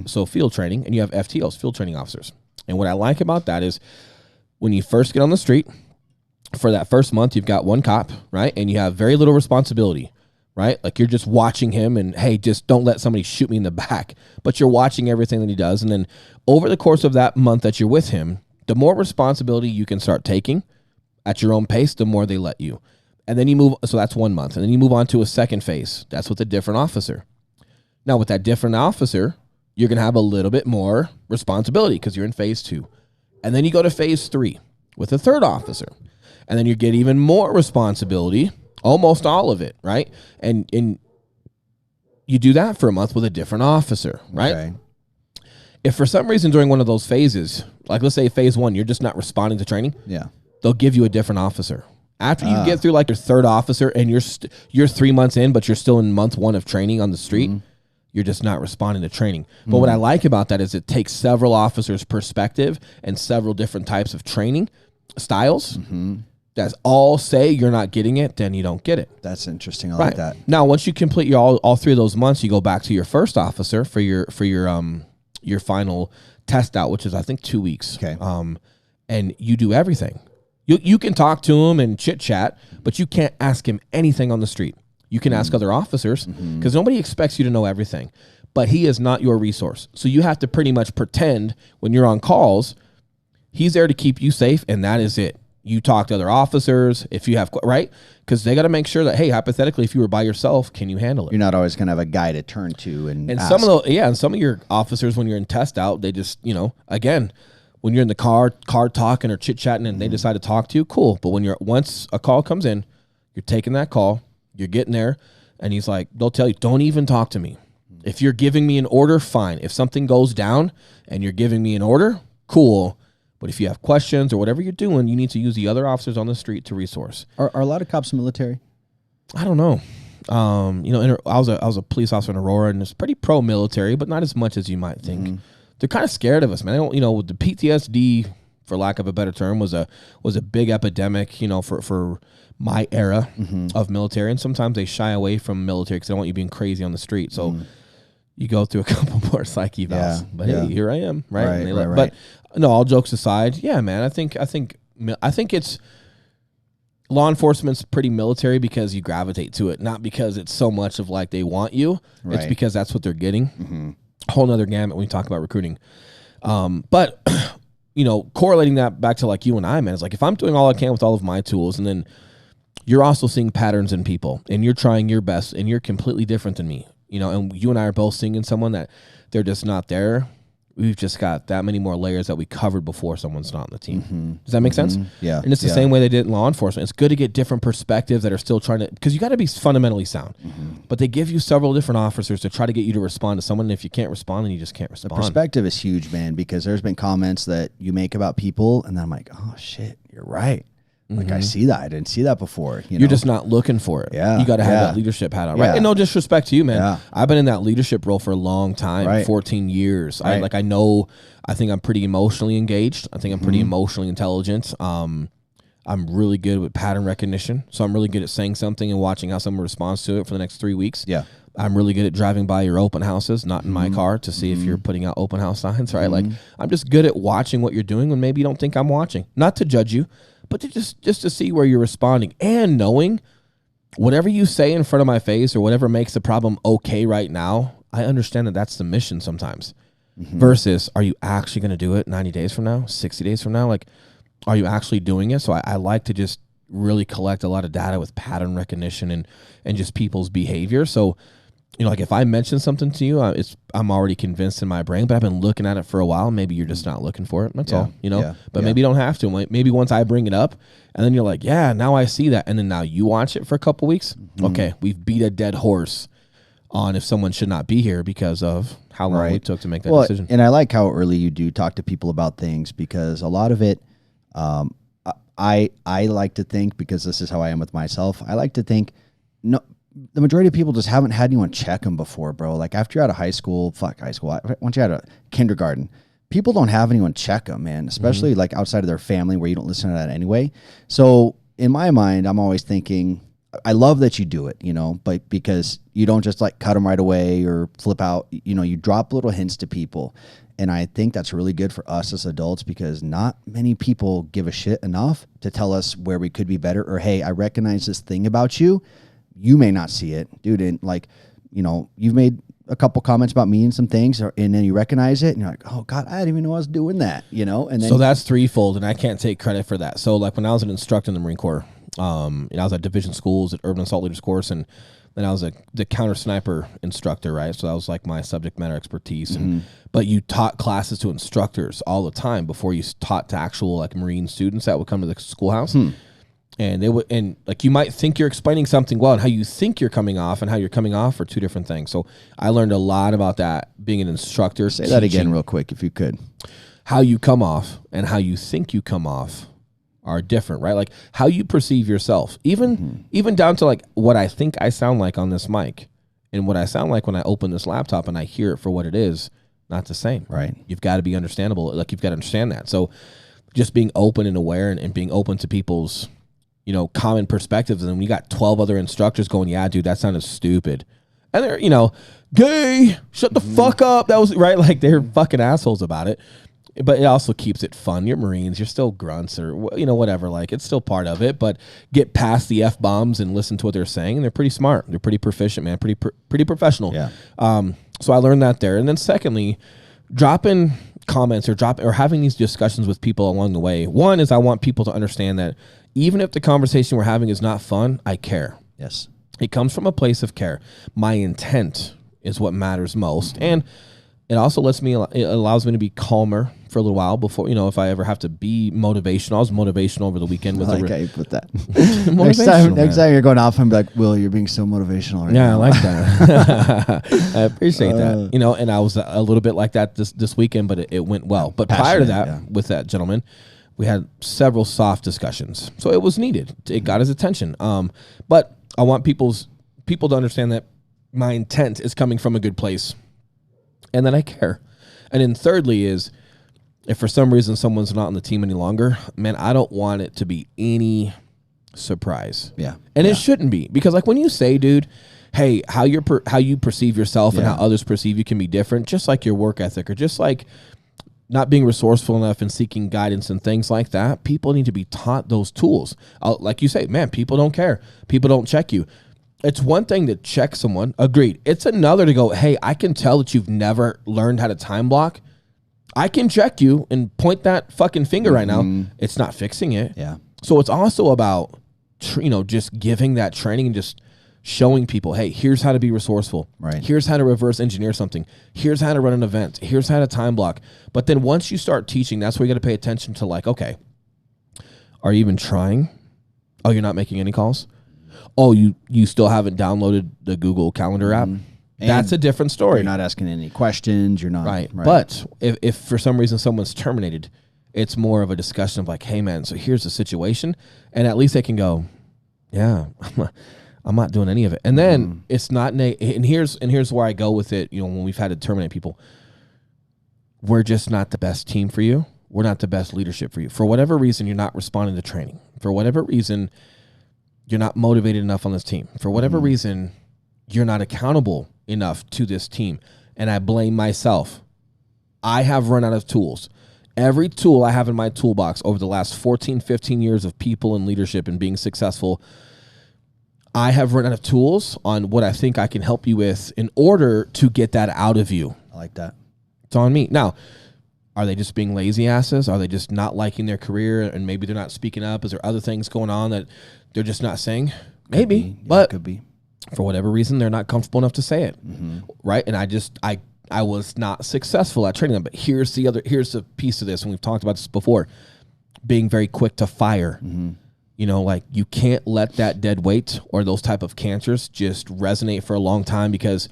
so field training, and you have FTOs, field training officers. And what I like about that is when you first get on the street, for that first month, you've got one cop, right? And you have very little responsibility, right? Like you're just watching him and, hey, just don't let somebody shoot me in the back. But you're watching everything that he does. And then over the course of that month that you're with him, the more responsibility you can start taking at your own pace, the more they let you. And then you move, so that's 1 month. And then you move on to a second phase. That's with a different officer. Now, with that different officer, you're going to have a little bit more responsibility because you're in phase 2. And then you go to phase 3 with a third officer. And then you get even more responsibility, almost all of it, right? And you do that for a month with a different officer, right? Okay. If for some reason during one of those phases, like let's say phase 1, you're just not responding to training, they'll give you a different officer. After you get through like your third officer and you're 3 months in, but you're still in month 1 of training on the street, you're just not responding to training. But what I like about that is it takes several officers' perspective and several different types of training styles. That's all say you're not getting it, then you don't get it. That's interesting. I like that. Now, once you complete all 3 of those months, you go back to your first officer for your your final test out, which is I think 2 weeks. Okay. And you do everything. You can talk to him and chit chat, but you can't ask him anything on the street. You can ask other officers because nobody expects you to know everything, but he is not your resource. So you have to pretty much pretend when you're on calls, he's there to keep you safe, and that is it. You talk to other officers if you have, right? Because they got to make sure that, hey, hypothetically, if you were by yourself, can you handle it? You're not always going to have a guy to turn to and ask. Some of your officers, when you're in test out, they just, again, when you're in the car talking or chit chatting and they decide to talk to you, cool. But when once a call comes in, you're taking that call, you're getting there, and he's like, they'll tell you, don't even talk to me. If you're giving me an order, fine. If something goes down and you're giving me an order, cool. But if you have questions or whatever you're doing, you need to use the other officers on the street to resource. Are a lot of cops military? I don't know. I was a police officer in Aurora, and it's pretty pro-military, but not as much as you might think. They're kind of scared of us, man. They don't, the PTSD, for lack of a better term, was a big epidemic, for my era of military. And sometimes they shy away from military because they don't want you being crazy on the street. So you go through a couple more psych evals. But hey, here I am, right? Right. But no, all jokes aside, yeah, man. I think it's law enforcement's pretty military because you gravitate to it, not because it's so much of like they want you. Right. It's because that's what they're getting. Whole nother gamut when we talk about recruiting. But correlating that back to like you and I, man, it's like if I'm doing all I can with all of my tools, and then you're also seeing patterns in people, and you're trying your best, and you're completely different than me, and you and I are both seeing in someone that they're just not there. We've just got that many more layers that we covered before someone's not on the team. Does that make sense? Yeah. And it's the same way they did in law enforcement. It's good to get different perspectives that are still trying to, because you got to be fundamentally sound. But they give you several different officers to try to get you to respond to someone. And if you can't respond, then you just can't respond. The perspective is huge, man, because there's been comments that you make about people, and then I'm like, oh, shit, you're right. Like, I see that. I didn't see that before. You're just not looking for it. Yeah. You got to have that leadership hat on, right? And no disrespect to you, man. Yeah. I've been in that leadership role for a long time, 14 years. Right. I think I'm pretty emotionally engaged. I think I'm pretty emotionally intelligent. I'm really good with pattern recognition. So I'm really good at saying something and watching how someone responds to it for the next 3 weeks. Yeah. I'm really good at driving by your open houses, not in my car, to see if you're putting out open house signs, right? Like, I'm just good at watching what you're doing when maybe you don't think I'm watching. Not to judge you, but to just to see where you're responding, and knowing whatever you say in front of my face or whatever makes the problem okay right now, I understand that that's the mission sometimes. Versus, are you actually going to do it 90 days from now, 60 days from now? Like, are you actually doing it? So I like to just really collect a lot of data with pattern recognition and just people's behavior. So, like if I mention something to you, I'm already convinced in my brain, but I've been looking at it for a while. Maybe you're just not looking for it. That's all, but maybe you don't have to. Maybe once I bring it up and then you're like, yeah, now I see that. And then now you watch it for a couple weeks. Okay. We've beat a dead horse on if someone should not be here because of how long it took to make that decision. And I like how early you do talk to people about things, because a lot of it, I like to think, because this is how I am with myself, I like to think, no, the majority of people just haven't had anyone check them before, bro. Like after you're out of high school, once you're out of kindergarten, people don't have anyone check them, man, especially like outside of their family where you don't listen to that anyway. So in my mind, I'm always thinking, I love that you do it, but because you don't just like cut them right away or flip out, you drop little hints to people. And I think that's really good for us as adults, because not many people give a shit enough to tell us where we could be better, or, hey, I recognize this thing about you. You may not see it, dude. And like, you've made a couple comments about me and some things, and then you recognize it and you're like, oh God, I didn't even know I was doing that, and then. So that's threefold, and I can't take credit for that. So like when I was an instructor in the Marine Corps, I was at division schools at Urban Assault Leaders course, and then I was the counter sniper instructor, right? So that was like my subject matter expertise. But you taught classes to instructors all the time before you taught to actual like Marine students that would come to the schoolhouse. And like you might think you're explaining something well, and how you think you're coming off and how you're coming off are two different things. So I learned a lot about that being an instructor. Say that again real quick, if you could. How you come off and how you think you come off are different, right? Like how you perceive yourself, even down to like what I think I sound like on this mic and what I sound like when I open this laptop and I hear it for what it is, not the same. Right. You've got to be understandable. Like you've got to understand that. So just being open and aware and being open to people's, common perspectives. And when you got 12 other instructors going, yeah, dude, that sounded stupid. And they're, gay, shut the fuck up. That was right. Like they're fucking assholes about it. But it also keeps it fun. You're Marines. You're still grunts or, whatever. Like it's still part of it. But get past the F-bombs and listen to what they're saying. And they're pretty smart. They're pretty proficient, man. Pretty professional. Yeah. So I learned that there. And then secondly, dropping comments or having these discussions with people along the way. One is I want people to understand that even if the conversation we're having is not fun, I care. Yes. It comes from a place of care. My intent is what matters most. And it also it allows me to be calmer for a little while before, if I ever have to be motivational. I was motivational over the weekend. With I like how you put that. Next next time you're going off, I'm like, Will, you're being so motivational right now. I like that. I appreciate that. And I was a little bit like that this weekend, but it went well. But prior to that, with that gentleman, we had several soft discussions. So it was needed. It got his attention. But I want people to understand that my intent is coming from a good place and that I care. And then thirdly is if for some reason someone's not on the team any longer, man, I don't want it to be any surprise. Yeah. And it shouldn't be, because like when you say, dude, hey, how you perceive yourself and how others perceive you can be different, just like your work ethic or just like not being resourceful enough and seeking guidance and things like that, people need to be taught those tools. Like you say, man, people don't care. People don't check you. It's one thing to check someone. Agreed. It's another to go, hey, I can tell that you've never learned how to time block. I can check you and point that fucking finger right now. It's not fixing it. Yeah. So it's also about, just giving that training and just showing people, hey, here's how to be resourceful. Right. Here's how to reverse engineer something. Here's how to run an event. Here's how to time block. But then once you start teaching, that's where you got to pay attention to like, okay, are you even trying? Oh, you're not making any calls? Oh, you still haven't downloaded the Google Calendar app? That's a different story. You're not asking any questions. You're not. Right. But if for some reason someone's terminated, it's more of a discussion of like, hey, man, so here's the situation. And at least they can go, yeah, I'm not doing any of it. And then it's not, and here's where I go with it. When we've had to terminate people, we're just not the best team for you. We're not the best leadership for you. For whatever reason, you're not responding to training. For whatever reason, you're not motivated enough on this team. For whatever reason, you're not accountable enough to this team. And I blame myself. I have run out of tools. Every tool I have in my toolbox over the last 14, 15 years of people and leadership and being successful, I have run out of tools on what I think I can help you with in order to get that out of you. I like that. It's on me. Now, are they just being lazy asses? Are they just not liking their career and maybe they're not speaking up? Is there other things going on that they're just not saying? Maybe, but could be. For whatever reason, they're not comfortable enough to say it, right? And I was not successful at training them. But here's the piece of this, and we've talked about this before, being very quick to fire. Like you can't let that dead weight or those type of cancers just resonate for a long time, because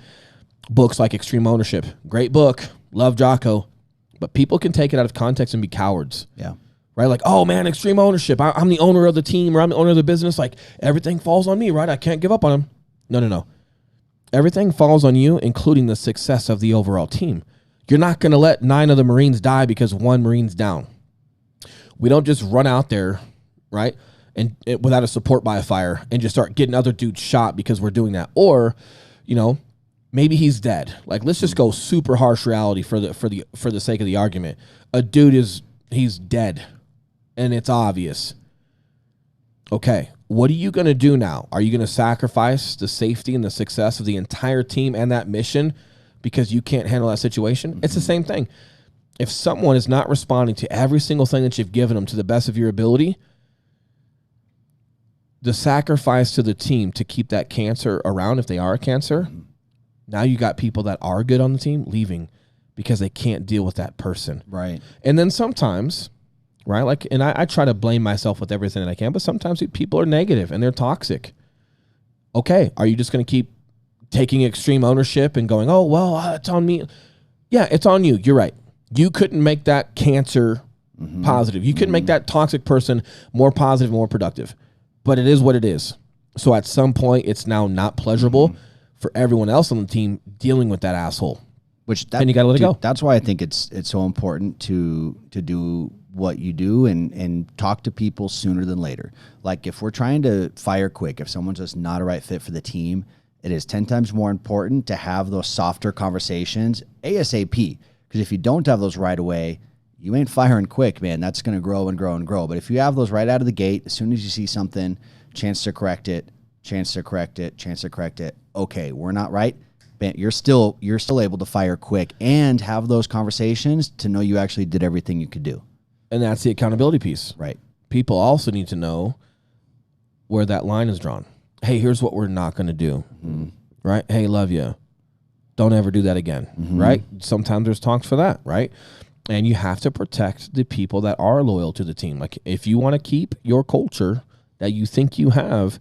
books like Extreme Ownership, great book, love Jocko, but people can take it out of context and be cowards. Yeah. Right? Like, oh man, extreme ownership. I'm the owner of the team, or I'm the owner of the business. Like everything falls on me, right? I can't give up on him. No. Everything falls on you, including the success of the overall team. You're not going to let 9 of the Marines die because 1 Marine's down. We don't just run out there, right, and without a support by a fire and just start getting other dudes shot because we're doing that. Or, maybe he's dead. Like, let's just go super harsh reality for the sake of the argument. A dude he's dead, and it's obvious. Okay, what are you going to do now? Are you going to sacrifice the safety and the success of the entire team and that mission because you can't handle that situation? It's the same thing. If someone is not responding to every single thing that you've given them to the best of your ability, the sacrifice to the team to keep that cancer around, if they are a cancer, now you got people that are good on the team leaving because they can't deal with that person. Right. And then sometimes, right, like, and I try to blame myself with everything that I can, but sometimes people are negative and they're toxic. Okay, are you just going to keep taking extreme ownership and going, oh, well, it's on me? Yeah, it's on you. You're right. You couldn't make that cancer positive. You couldn't make that toxic person more positive, more productive. But it is what it is. So at some point, it's now not pleasurable for everyone else on the team dealing with that asshole. And you got to let it go. That's why I think it's so important to do what you do and talk to people sooner than later. Like if we're trying to fire quick, if someone's just not a right fit for the team, it is 10 times more important to have those softer conversations ASAP. Because if you don't have those right away, you ain't firing quick, man. That's going to grow and grow and grow. But if you have those right out of the gate, as soon as you see something, chance to correct it, chance to correct it, chance to correct it. Okay, we're not right. Man, you're still able to fire quick and have those conversations to know you actually did everything you could do. And that's the accountability piece. Right. People also need to know where that line is drawn. Hey, here's what we're not going to do. Right? Hey, love you. Don't ever do that again. Right? Sometimes there's talks for that, right? And you have to protect the people that are loyal to the team. Like, if you want to keep your culture that you think you have,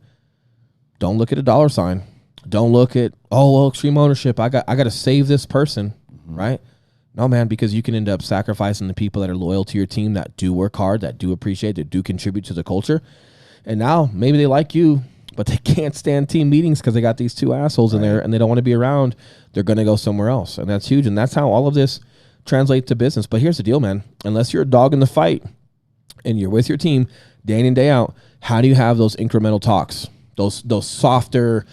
don't look at a dollar sign. Don't look at, oh, well, extreme ownership. I got to save this person, right? No, man, because you can end up sacrificing the people that are loyal to your team, that do work hard, that do appreciate, that do contribute to the culture. And now maybe they like you, but they can't stand team meetings because they got these two assholes in there and they don't want to be around. They're going to go somewhere else. And that's huge. And that's how all of this translates to business. But here's the deal, man. Unless you're a dog in the fight and you're with your team day in and day out, how do you have those incremental talks? Those softer,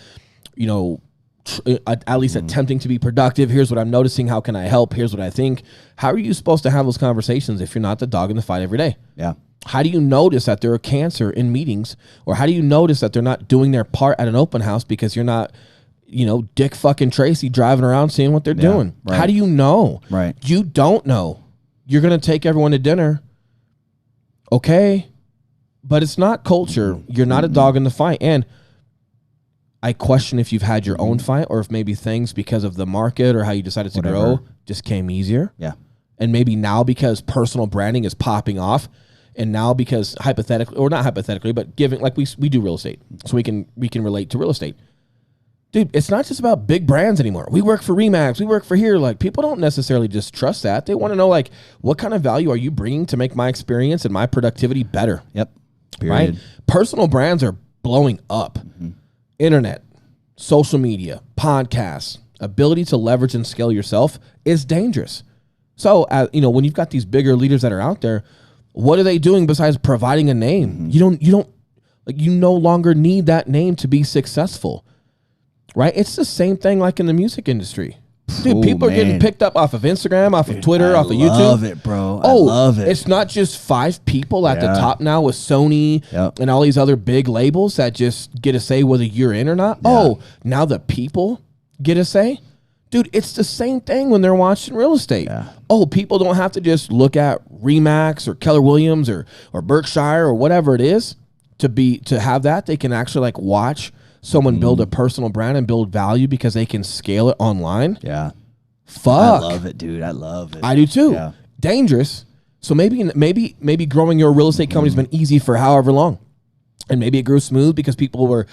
at least attempting to be productive. Here's what I'm noticing. How can I help? Here's what I think. How are you supposed to have those conversations if you're not the dog in the fight every day? Yeah. How do you notice that they're a cancer in meetings? Or how do you notice that they're not doing their part at an open house because you're not, Dick fucking Tracy driving around seeing what they're doing? Right. How do you know? Right. You don't know. You're going to take everyone to dinner. Okay. But it's not culture. You're not a dog in the fight. And I question if you've had your own fight or if maybe things because of the market or how you decided to grow just came easier. Yeah. And maybe now because personal branding is popping off, and now because hypothetically, or not hypothetically, but given, like we do real estate, so we can relate to real estate. Dude, it's not just about big brands anymore. We work for Remax. We work for here. Like, people don't necessarily just trust that. They want to know, like, what kind of value are you bringing to make my experience and my productivity better? Yep. Period. Right? Personal brands are blowing up. Internet, social media, podcasts, ability to leverage and scale yourself is dangerous. So, when you've got these bigger leaders that are out there, what are they doing besides providing a name? You no longer need that name to be successful. Right? It's the same thing like in the music industry. Dude, people are getting picked up off of Instagram, off of Twitter, off of YouTube. I love it, bro. I love it. It's not just 5 people at the top now with Sony and all these other big labels that just get a say whether you're in or not. Yeah. Oh, now the people get a say? Dude, it's the same thing when they're watching real estate. Yeah. Oh, people don't have to just look at Remax or Keller Williams or Berkshire or whatever it is to have that. They can actually watch someone build a personal brand and build value because they can scale it online. Yeah. Fuck. I love it, dude. I love it. I do too. Yeah. Dangerous. So maybe growing your real estate company has been easy for however long. And maybe it grew smooth because people were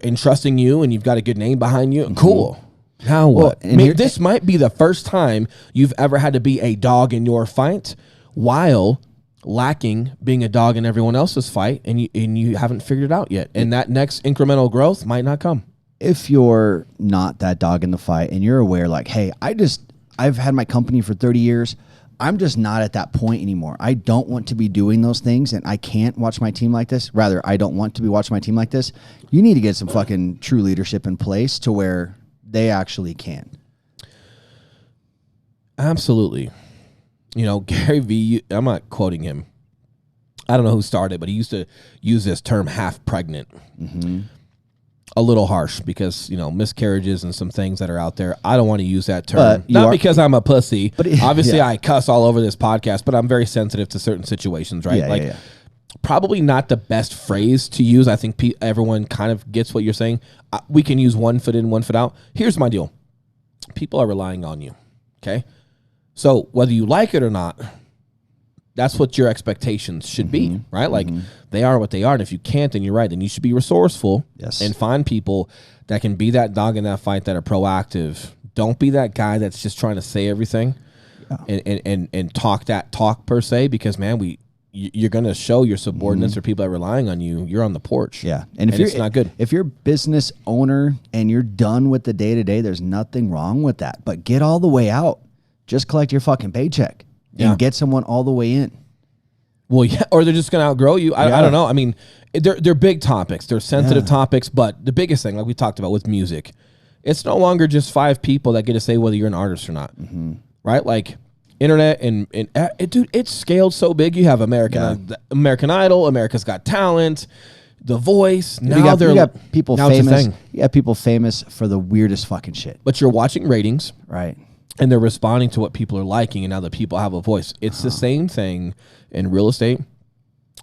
entrusting you and you've got a good name behind you. Cool. Now what? This might be the first time you've ever had to be a dog in your fight while lacking being a dog in everyone else's fight, and you haven't figured it out yet. And that next incremental growth might not come. If you're not that dog in the fight and you're aware, like, hey, I've had my company for 30 years. I'm just not at that point anymore. I don't want to be doing those things, and I can't watch my team like this. Rather, I don't want to be watching my team like this. You need to get some fucking true leadership in place to where they actually can. Absolutely. Gary Vee, I'm not quoting him. I don't know who started, but he used to use this term half pregnant. A little harsh because, miscarriages and some things that are out there. I don't want to use that term. Not because I'm a pussy. But obviously I cuss all over this podcast, but I'm very sensitive to certain situations, right? Probably not the best phrase to use. I think everyone kind of gets what you're saying. We can use one foot in, one foot out. Here's my deal. People are relying on you, okay? So whether you like it or not, that's what your expectations should be, right? Like, they are what they are. And if you can't, then you're right. Then you should be resourceful and find people that can be that dog in that fight, that are proactive. Don't be that guy that's just trying to say everything and talk that talk per se, because, man, you're going to show your subordinates or people that are relying on you, you're on the porch. Yeah. And it's not good. If you're a business owner and you're done with the day-to-day, there's nothing wrong with that. But get all the way out. Just collect your fucking paycheck and get someone all the way in. Well, yeah, or they're just going to outgrow you. I don't know. I mean, they're big topics. They're sensitive topics, but the biggest thing, like we talked about with music, it's no longer just 5 people that get to say whether you're an artist or not, right? Like internet and dude, it's scaled so big. You have American Idol, America's Got Talent, The Voice. Now you got people famous. You got people famous for the weirdest fucking shit. But you're watching ratings, right? And they're responding to what people are liking, and now that people have a voice. It's the same thing in real estate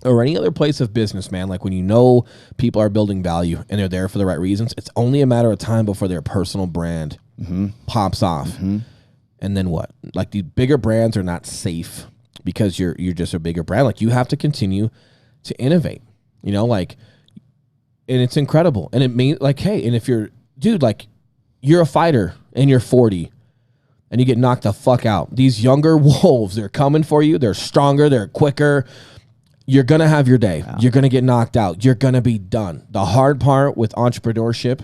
or any other place of business, man. Like when you know people are building value and they're there for the right reasons, it's only a matter of time before their personal brand pops off. And then what? Like the bigger brands are not safe because you're just a bigger brand. Like you have to continue to innovate, you know, like, and it's incredible. And it means like, hey, and if you're, dude, like you're a fighter and you're 40 and you get knocked the fuck out. These younger wolves, they're coming for you. They're stronger. They're quicker. You're going to have your day. Wow. You're going to get knocked out. You're going to be done. The hard part with entrepreneurship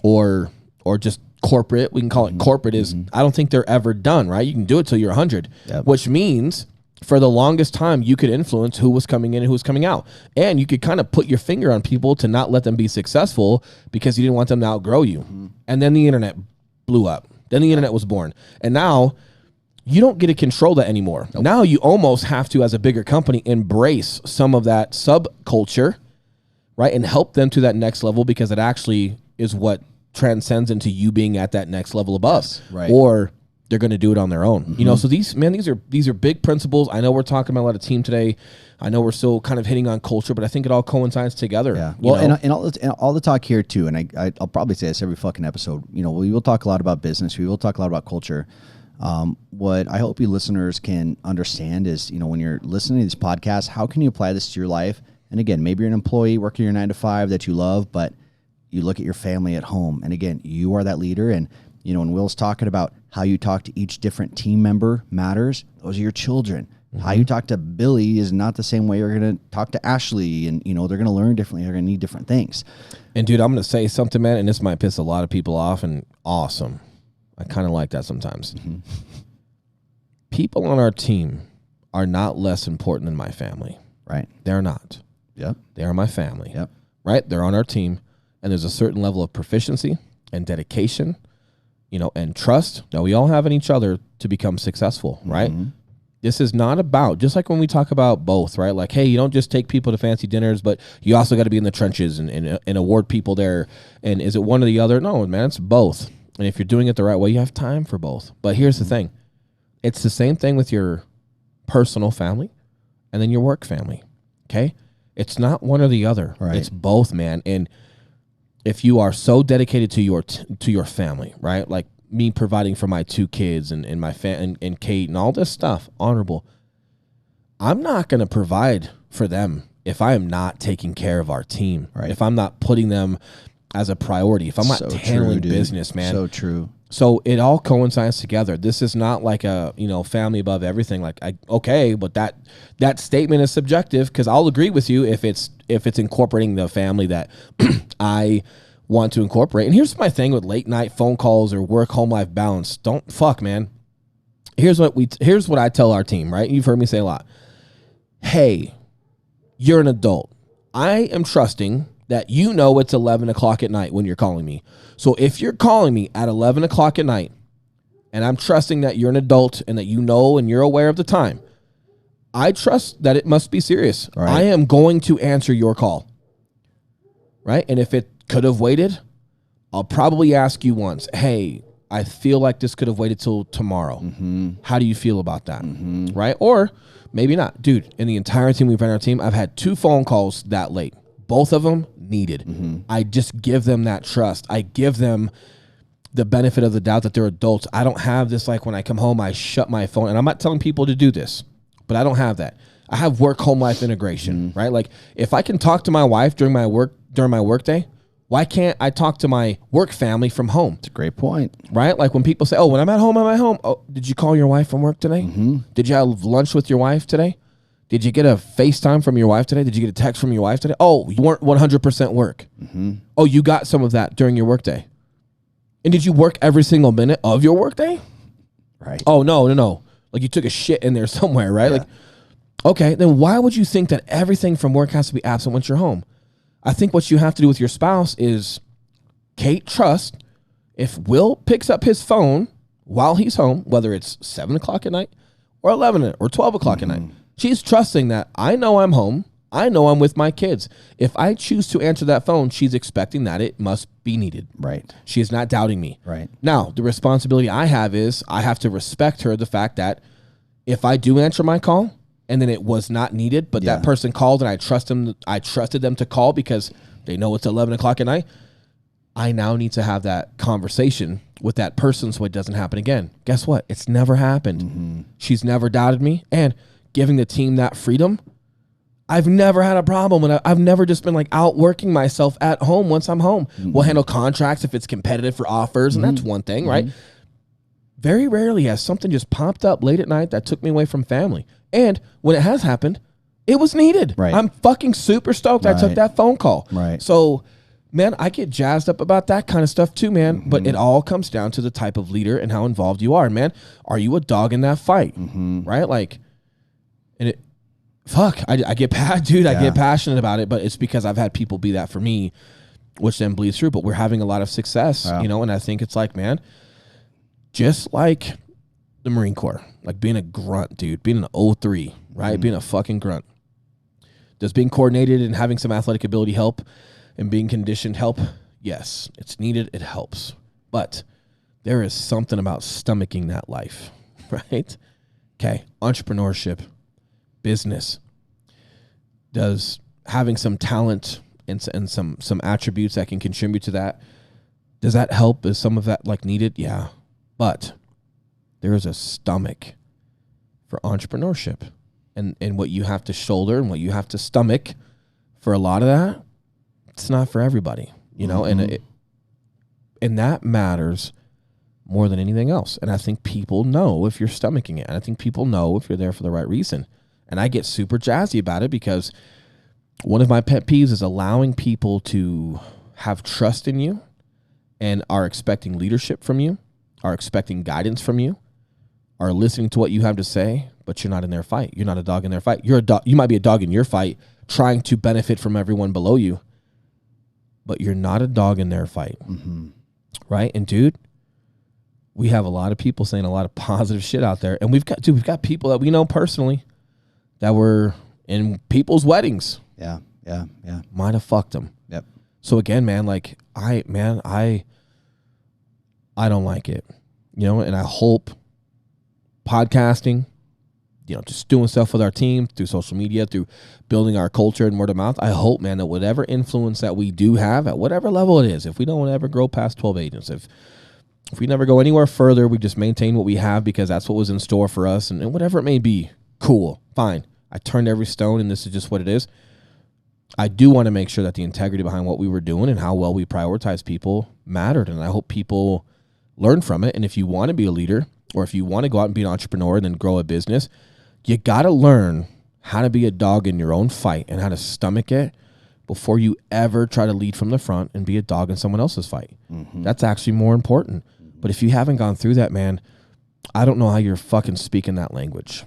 or just corporate, we can call it corporate, is I don't think they're ever done, right? You can do it till you're 100, which means for the longest time you could influence who was coming in and who was coming out. And you could kind of put your finger on people to not let them be successful because you didn't want them to outgrow you. And then the internet blew up. Then the internet was born. And now you don't get to control that anymore. Nope. Now you almost have to, as a bigger company, embrace some of that subculture, right? And help them to that next level because it actually is what transcends into you being at that next level above. Yes, right. Or they're going to do it on their own. You know, so these are big principles. I know we're talking about a lot of team today. I know we're still kind of hitting on culture, but I think it all coincides together. Yeah. Well, and all the talk here too, and I'll probably say this every fucking episode, you know, we will talk a lot about business. We will talk a lot about culture. What I hope you listeners can understand is, you know, when you're listening to these podcasts, how can you apply this to your life? And again, maybe you're an employee working your 9 to 5 that you love, but you look at your family at home. And again, you are that leader. And, you know, when Will's talking about how you talk to each different team member matters, those are your children. How you talk to Billy is not the same way you're going to talk to Ashley. And, you know, they're going to learn differently. They're going to need different things. And, dude, I'm going to say something, man, and this might piss a lot of people off, and awesome. I kind of like that sometimes. People on our team are not less important than my family. Right. They're not. Yep. They are my family. Yep. Right? They're on our team, and there's a certain level of proficiency and dedication, you know, and trust that we all have in each other to become successful, right? This is not about, just like when we talk about both, right? Like, hey, you don't just take people to fancy dinners, but you also got to be in the trenches and award people there. And is it one or the other? No, man, it's both. And if you're doing it the right way, you have time for both. But here's the thing. It's the same thing with your personal family and then your work family, okay? It's not one or the other. Right. It's both, man. And if you are so dedicated to your family, right? Like me providing for my 2 kids and my and Kate and all this stuff, honorable. I'm not going to provide for them if I am not taking care of our team. Right. If I'm not putting them as a priority, if I'm not handling business, man. So true. So it all coincides together. This is not like a, you know, family above everything. Like, but that statement is subjective because I'll agree with you if it's incorporating the family that I want to incorporate. And here's my thing with late night phone calls or work home life balance. Man. Here's what I tell our team, right? You've heard me say a lot. Hey, you're an adult. I am trusting that you know it's 11 o'clock at night when you're calling me. So if you're calling me at 11 o'clock at night, and I'm trusting that you're an adult and that you know and you're aware of the time, I trust that it must be serious. Right. I am going to answer your call. Right? And if it could have waited, I'll probably ask you once, hey, I feel like this could have waited till tomorrow. How do you feel about that? Right? Or maybe not. Dude, in the entire team we've run our team, I've had 2 phone calls that late. Both of them needed. I just give them that trust. I give them the benefit of the doubt that they're adults. I don't have this like when I come home, I shut my phone. And I'm not telling people to do this, but I don't have that. I have work-home life integration, right? Like if I can talk to my wife during my work day, why can't I talk to my work family from home? It's a great point. Right? Like when people say, oh, when I'm at home, I'm at home. Oh, did you call your wife from work today? Did you have lunch with your wife today? Did you get a FaceTime from your wife today? Did you get a text from your wife today? Oh, you weren't 100% work. Oh, you got some of that during your workday. And did you work every single minute of your workday? Right. Oh, no. Like you took a shit in there somewhere, right? Yeah. Like Okay, then why would you think that everything from work has to be absent once you're home? I think what you have to do with your spouse is, Kate, trust if Will picks up his phone while he's home, whether it's 7 o'clock at night or 11 or 12 o'clock at night, she's trusting that I know I'm home. I know I'm with my kids. If I choose to answer that phone, she's expecting that it must be needed. Right. She is not doubting me. Right. Now, the responsibility I have is I have to respect her, the fact that if I do answer my call and then it was not needed, but that person called and I trusted them to call because they know it's 11 o'clock at night, I now need to have that conversation with that person so it doesn't happen again. Guess what? It's never happened. Mm-hmm. She's never doubted me. And giving the team that freedom, I've never had a problem. And I've never just been like outworking myself at home once I'm home. Mm-hmm. We'll handle contracts if it's competitive for offers, and that's one thing, right? Very rarely has something just popped up late at night that took me away from family. And when it has happened, it was needed. Right. I'm fucking super stoked I took that phone call. Right. So, man, I get jazzed up about that kind of stuff too, man. Mm-hmm. But it all comes down to the type of leader and how involved you are, man. Are you a dog in that fight? Mm-hmm. Right? Like, and it, I get dude, I get passionate about it, but it's because I've had people be that for me, which then bleeds through. But we're having a lot of success, you know, and I think it's like, man, just like the Marine Corps, like being a grunt, dude, being an 03, right? Being a fucking grunt. Does being coordinated and having some athletic ability help and being conditioned help? Yes, it's needed. It helps. But there is something about stomaching that life, right? Okay, entrepreneurship, business. Does having some talent and some attributes that can contribute to that, does that help? Is some of that like needed? Yeah. But there is a stomach for entrepreneurship and what you have to shoulder and what you have to stomach for a lot of that. It's not for everybody, you know, and that matters more than anything else. And I think people know if you're stomaching it. And I think people know if you're there for the right reason. And I get super jazzy about it because one of my pet peeves is allowing people to have trust in you and are expecting leadership from you, are expecting guidance from you, are listening to what you have to say, but you're not in their fight. You're not a dog in their fight. You're a dog. You might be a dog in your fight trying to benefit from everyone below you, but you're not a dog in their fight. Mm-hmm. Right? And dude, we have a lot of people saying a lot of positive shit out there. And we've got people that we know personally that were in people's weddings. Yeah. Might have fucked them. Yep. So again, man, like I don't like it, you know, and I hope podcasting, you know, just doing stuff with our team through social media, through building our culture and word of mouth. I hope, man, that whatever influence that we do have at whatever level it is, if we don't ever grow past 12 agents, if we never go anywhere further, we just maintain what we have because that's what was in store for us and whatever it may be, cool, fine. I turned every stone and this is just what it is. I do want to make sure that the integrity behind what we were doing and how well we prioritize people mattered. And I hope people learn from it. And if you want to be a leader or if you want to go out and be an entrepreneur and then grow a business, you got to learn how to be a dog in your own fight and how to stomach it before you ever try to lead from the front and be a dog in someone else's fight. Mm-hmm. That's actually more important. Mm-hmm. But if you haven't gone through that, man, I don't know how you're fucking speaking that language.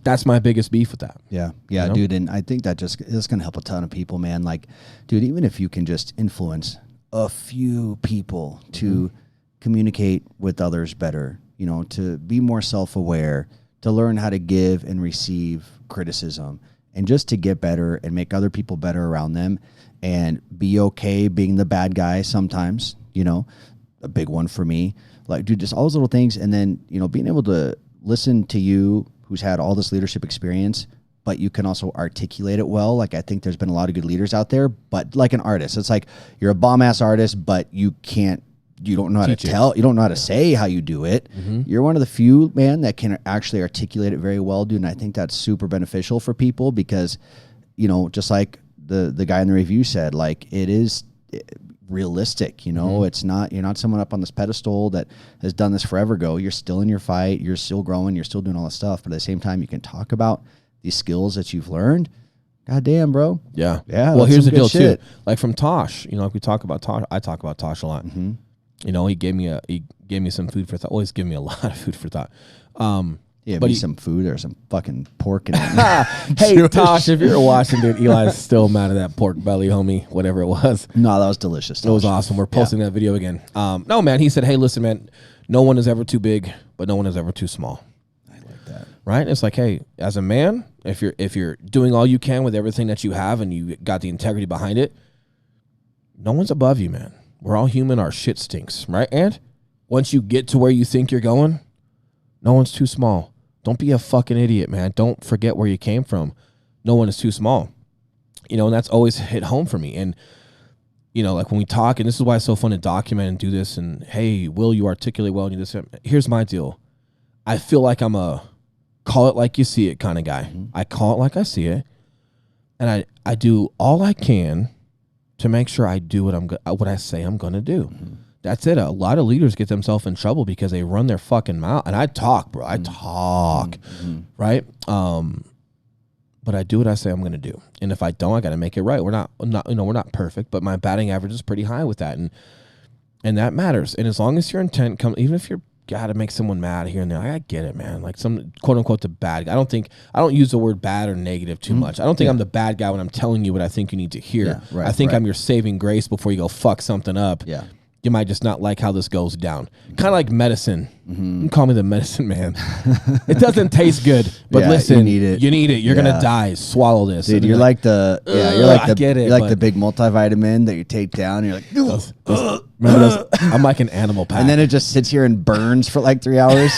That's my biggest beef with that. Yeah, you know? dude. And I think that this can help a ton of people, man. Like, dude, even if you can just influence a few people to communicate with others better, you know, to be more self-aware, to learn how to give and receive criticism, and just to get better and make other people better around them and be okay being the bad guy sometimes, you know, a big one for me. Like, dude, just all those little things. And then, you know, being able to listen to you who's had all this leadership experience, but you can also articulate it well. Like, I think there's been a lot of good leaders out there, but like an artist, it's like you're a bomb ass artist, but you don't know how to tell, you don't know how to say how you do it. Mm-hmm. You're one of the few, man, that can actually articulate it very well, dude. And I think that's super beneficial for people because, you know, just like the guy in the review said, like, it is realistic, you know. It's not, you're not someone up on this pedestal that has done this forever ago. You're still in your fight, you're still growing, you're still doing all this stuff, but at the same time you can talk about these skills that you've learned. God damn, bro. Yeah. Well, here's the deal too. Like from Tosh, you know, if we talk about Tosh, I talk about Tosh a lot. You know, he gave me some food for thought. Always give me a lot of food for thought. Yeah, but be some food or some fucking pork in it. Hey, Tosh, if you're watching, dude, Eli's still mad at that pork belly, homie, whatever it was. No, that was delicious. It was awesome. We're posting that video again. No, man, he said, hey, listen, man, no one is ever too big, but no one is ever too small. I like that. Right? It's like, hey, as a man, if you're doing all you can with everything that you have and you got the integrity behind it, no one's above you, man. We're all human. Our shit stinks, right? And once you get to where you think you're going, no one's too small. Don't be a fucking idiot, man. Don't forget where you came from. No one is too small. And that's always hit home for me. And, like when we talk, and this is why it's so fun to document and do this, and, hey, Will, you articulate well and you this. Here's my deal. I feel like I'm a call it like you see it kind of guy. Mm-hmm. I call it like I see it. And I do all I can to make sure I do what I say I'm going to do. Mm-hmm. That's it. A lot of leaders get themselves in trouble because they run their fucking mouth. And I talk, bro. I talk, right? But I do what I say I'm going to do. And if I don't, I got to make it right. We're not perfect, but my batting average is pretty high with that. And that matters. And as long as your intent comes, even if you're got to make someone mad here and there, I get it, man. Like some quote unquote the bad guy. I don't use the word bad or negative too much. I don't think I'm the bad guy when I'm telling you what I think you need to hear. Yeah, right, I think I'm your saving grace before you go fuck something up. Yeah. You might just not like how this goes down. Kind of like medicine. You can call me the medicine man. It doesn't taste good, but listen, you need it. You're gonna die. Swallow this. Dude, you're like the big multivitamin that you take down. And you're like, remember those? I'm like an animal pack, and then it just sits here and burns for like 3 hours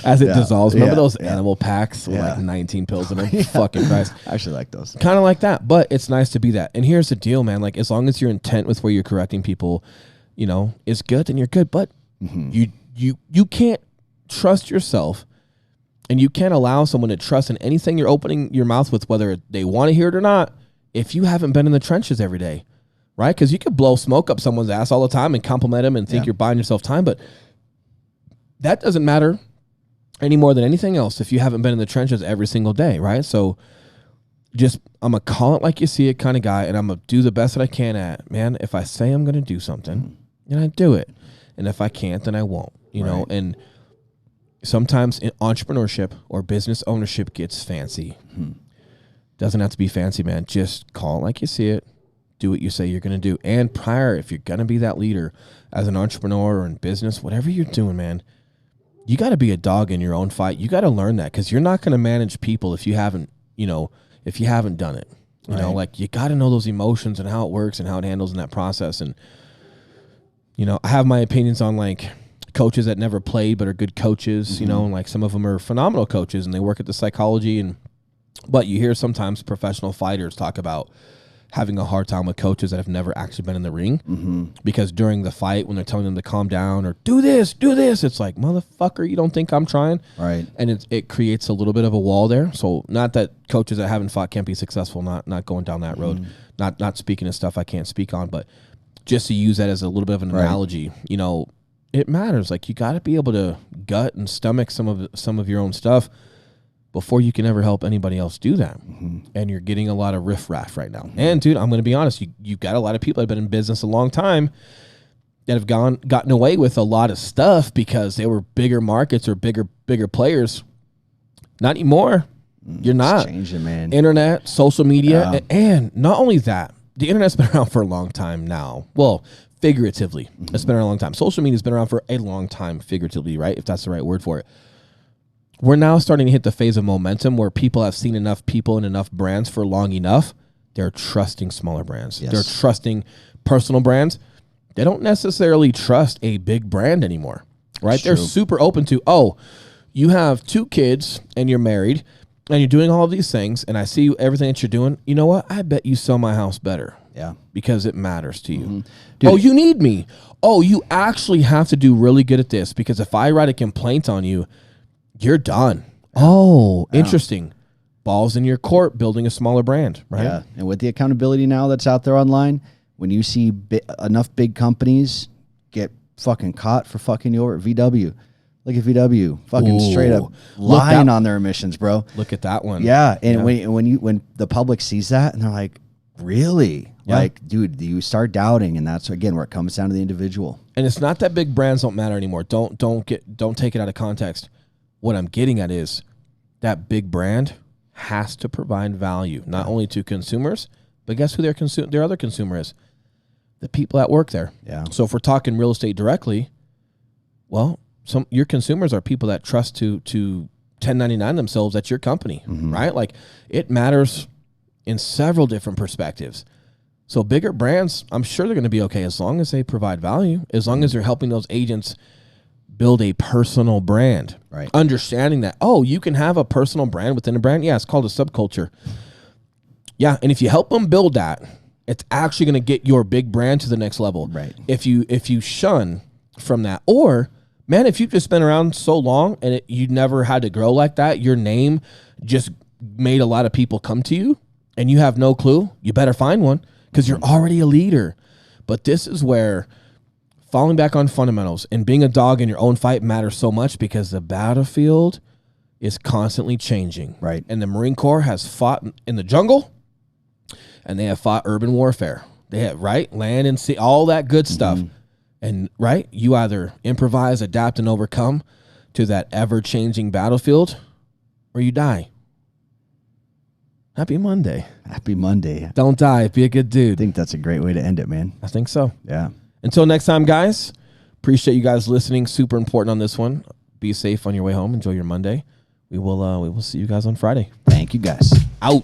as it dissolves. Remember those animal packs with like 19 pills in them? Fucking Christ. I actually like those. Kind of like that, but it's nice to be that. And here's the deal, man. Like as long as you're intent with where you're correcting people, is good, then you're good. But you can't trust yourself, and you can't allow someone to trust in anything you're opening your mouth with, whether they want to hear it or not, if you haven't been in the trenches every day, right? Because you could blow smoke up someone's ass all the time and compliment them and think you're buying yourself time, but that doesn't matter any more than anything else if you haven't been in the trenches every single day, right? So I'm going to call it like you see it kind of guy, and I'm going to do the best that I can at, man, if I say I'm going to do something, and I do it. And if I can't, then I won't, know. And sometimes in entrepreneurship or business ownership gets fancy. Doesn't have to be fancy, man. Just call it like you see it. Do what you say you're going to do. And prior, if you're going to be that leader as an entrepreneur or in business, whatever you're doing, man, you got to be a dog in your own fight. You got to learn that because you're not going to manage people if you haven't, if you haven't done it. You know, like you got to know those emotions and how it works and how it handles in that process. And I have my opinions on like coaches that never played but are good coaches, and like some of them are phenomenal coaches and they work at the psychology but you hear sometimes professional fighters talk about having a hard time with coaches that have never actually been in the ring because during the fight when they're telling them to calm down or do this, it's like, motherfucker, you don't think I'm trying? Right. And it creates a little bit of a wall there. So not that coaches that haven't fought can't be successful, not going down that road, not speaking of stuff I can't speak on, but just to use that as a little bit of an analogy, it matters. Like you got to be able to gut and stomach some of your own stuff before you can ever help anybody else do that. And you're getting a lot of riffraff right now. And dude, I'm going to be honest, you've got a lot of people that have been in business a long time that have gotten away with a lot of stuff because they were bigger markets or bigger players. Not anymore. You're not. It's changing, man. Internet, social media, and not only that, the internet's been around for a long time now. Well, figuratively, it's been around a long time. Social media's been around for a long time, figuratively, right? If that's the right word for it. We're now starting to hit the phase of momentum where people have seen enough people and enough brands for long enough. They're trusting smaller brands. Yes. They're trusting personal brands. They don't necessarily trust a big brand anymore, right? They're super open to, you have 2 kids and you're married and you're doing all of these things, and I see everything that you're doing. You know what? I bet you sell my house better. Yeah. Because it matters to you. Dude, you need me. You actually have to do really good at this because if I write a complaint on you, you're done. Interesting. Balls in your court building a smaller brand, right? Yeah. And with the accountability now that's out there online, when you see enough big companies get fucking caught for fucking you over at VW, look at VW, fucking straight up lying on their emissions, bro. Look at that one. Yeah, and when the public sees that and they're like, really? Yeah. Like, dude, you start doubting, and that's again where it comes down to the individual. And it's not that big brands don't matter anymore. Don't take it out of context. What I'm getting at is that big brand has to provide value, not only to consumers, but guess who their other consumer is? The people that work there. Yeah. So if we're talking real estate directly, well, your consumers are people that trust to 1099 themselves at your company, right? Like, it matters in several different perspectives. So bigger brands, I'm sure they're going to be okay as long as they provide value, as long as they're helping those agents build a personal brand. Right. Understanding that, oh, you can have a personal brand within a brand. Yeah, it's called a subculture. Yeah, and if you help them build that, it's actually going to get your big brand to the next level. Right. If you shun from that, or man, if you've just been around so long and you never had to grow like that, your name just made a lot of people come to you, and you have no clue, you better find one because you're already a leader. But this is where falling back on fundamentals and being a dog in your own fight matters so much, because the battlefield is constantly changing. Right. And the Marine Corps has fought in the jungle, and they have fought urban warfare. They have, right, land and sea, all that good stuff. And right, you either improvise, adapt, and overcome to that ever-changing battlefield, or you die. Happy Monday. Happy Monday. Don't die. Be a good I dude. think that's a great way to end it, man. I think so. Yeah. Until next time, guys, appreciate you guys listening. Super important on this one. Be safe on your way home. Enjoy your Monday. We will see you guys on Friday. Thank you, guys. Out.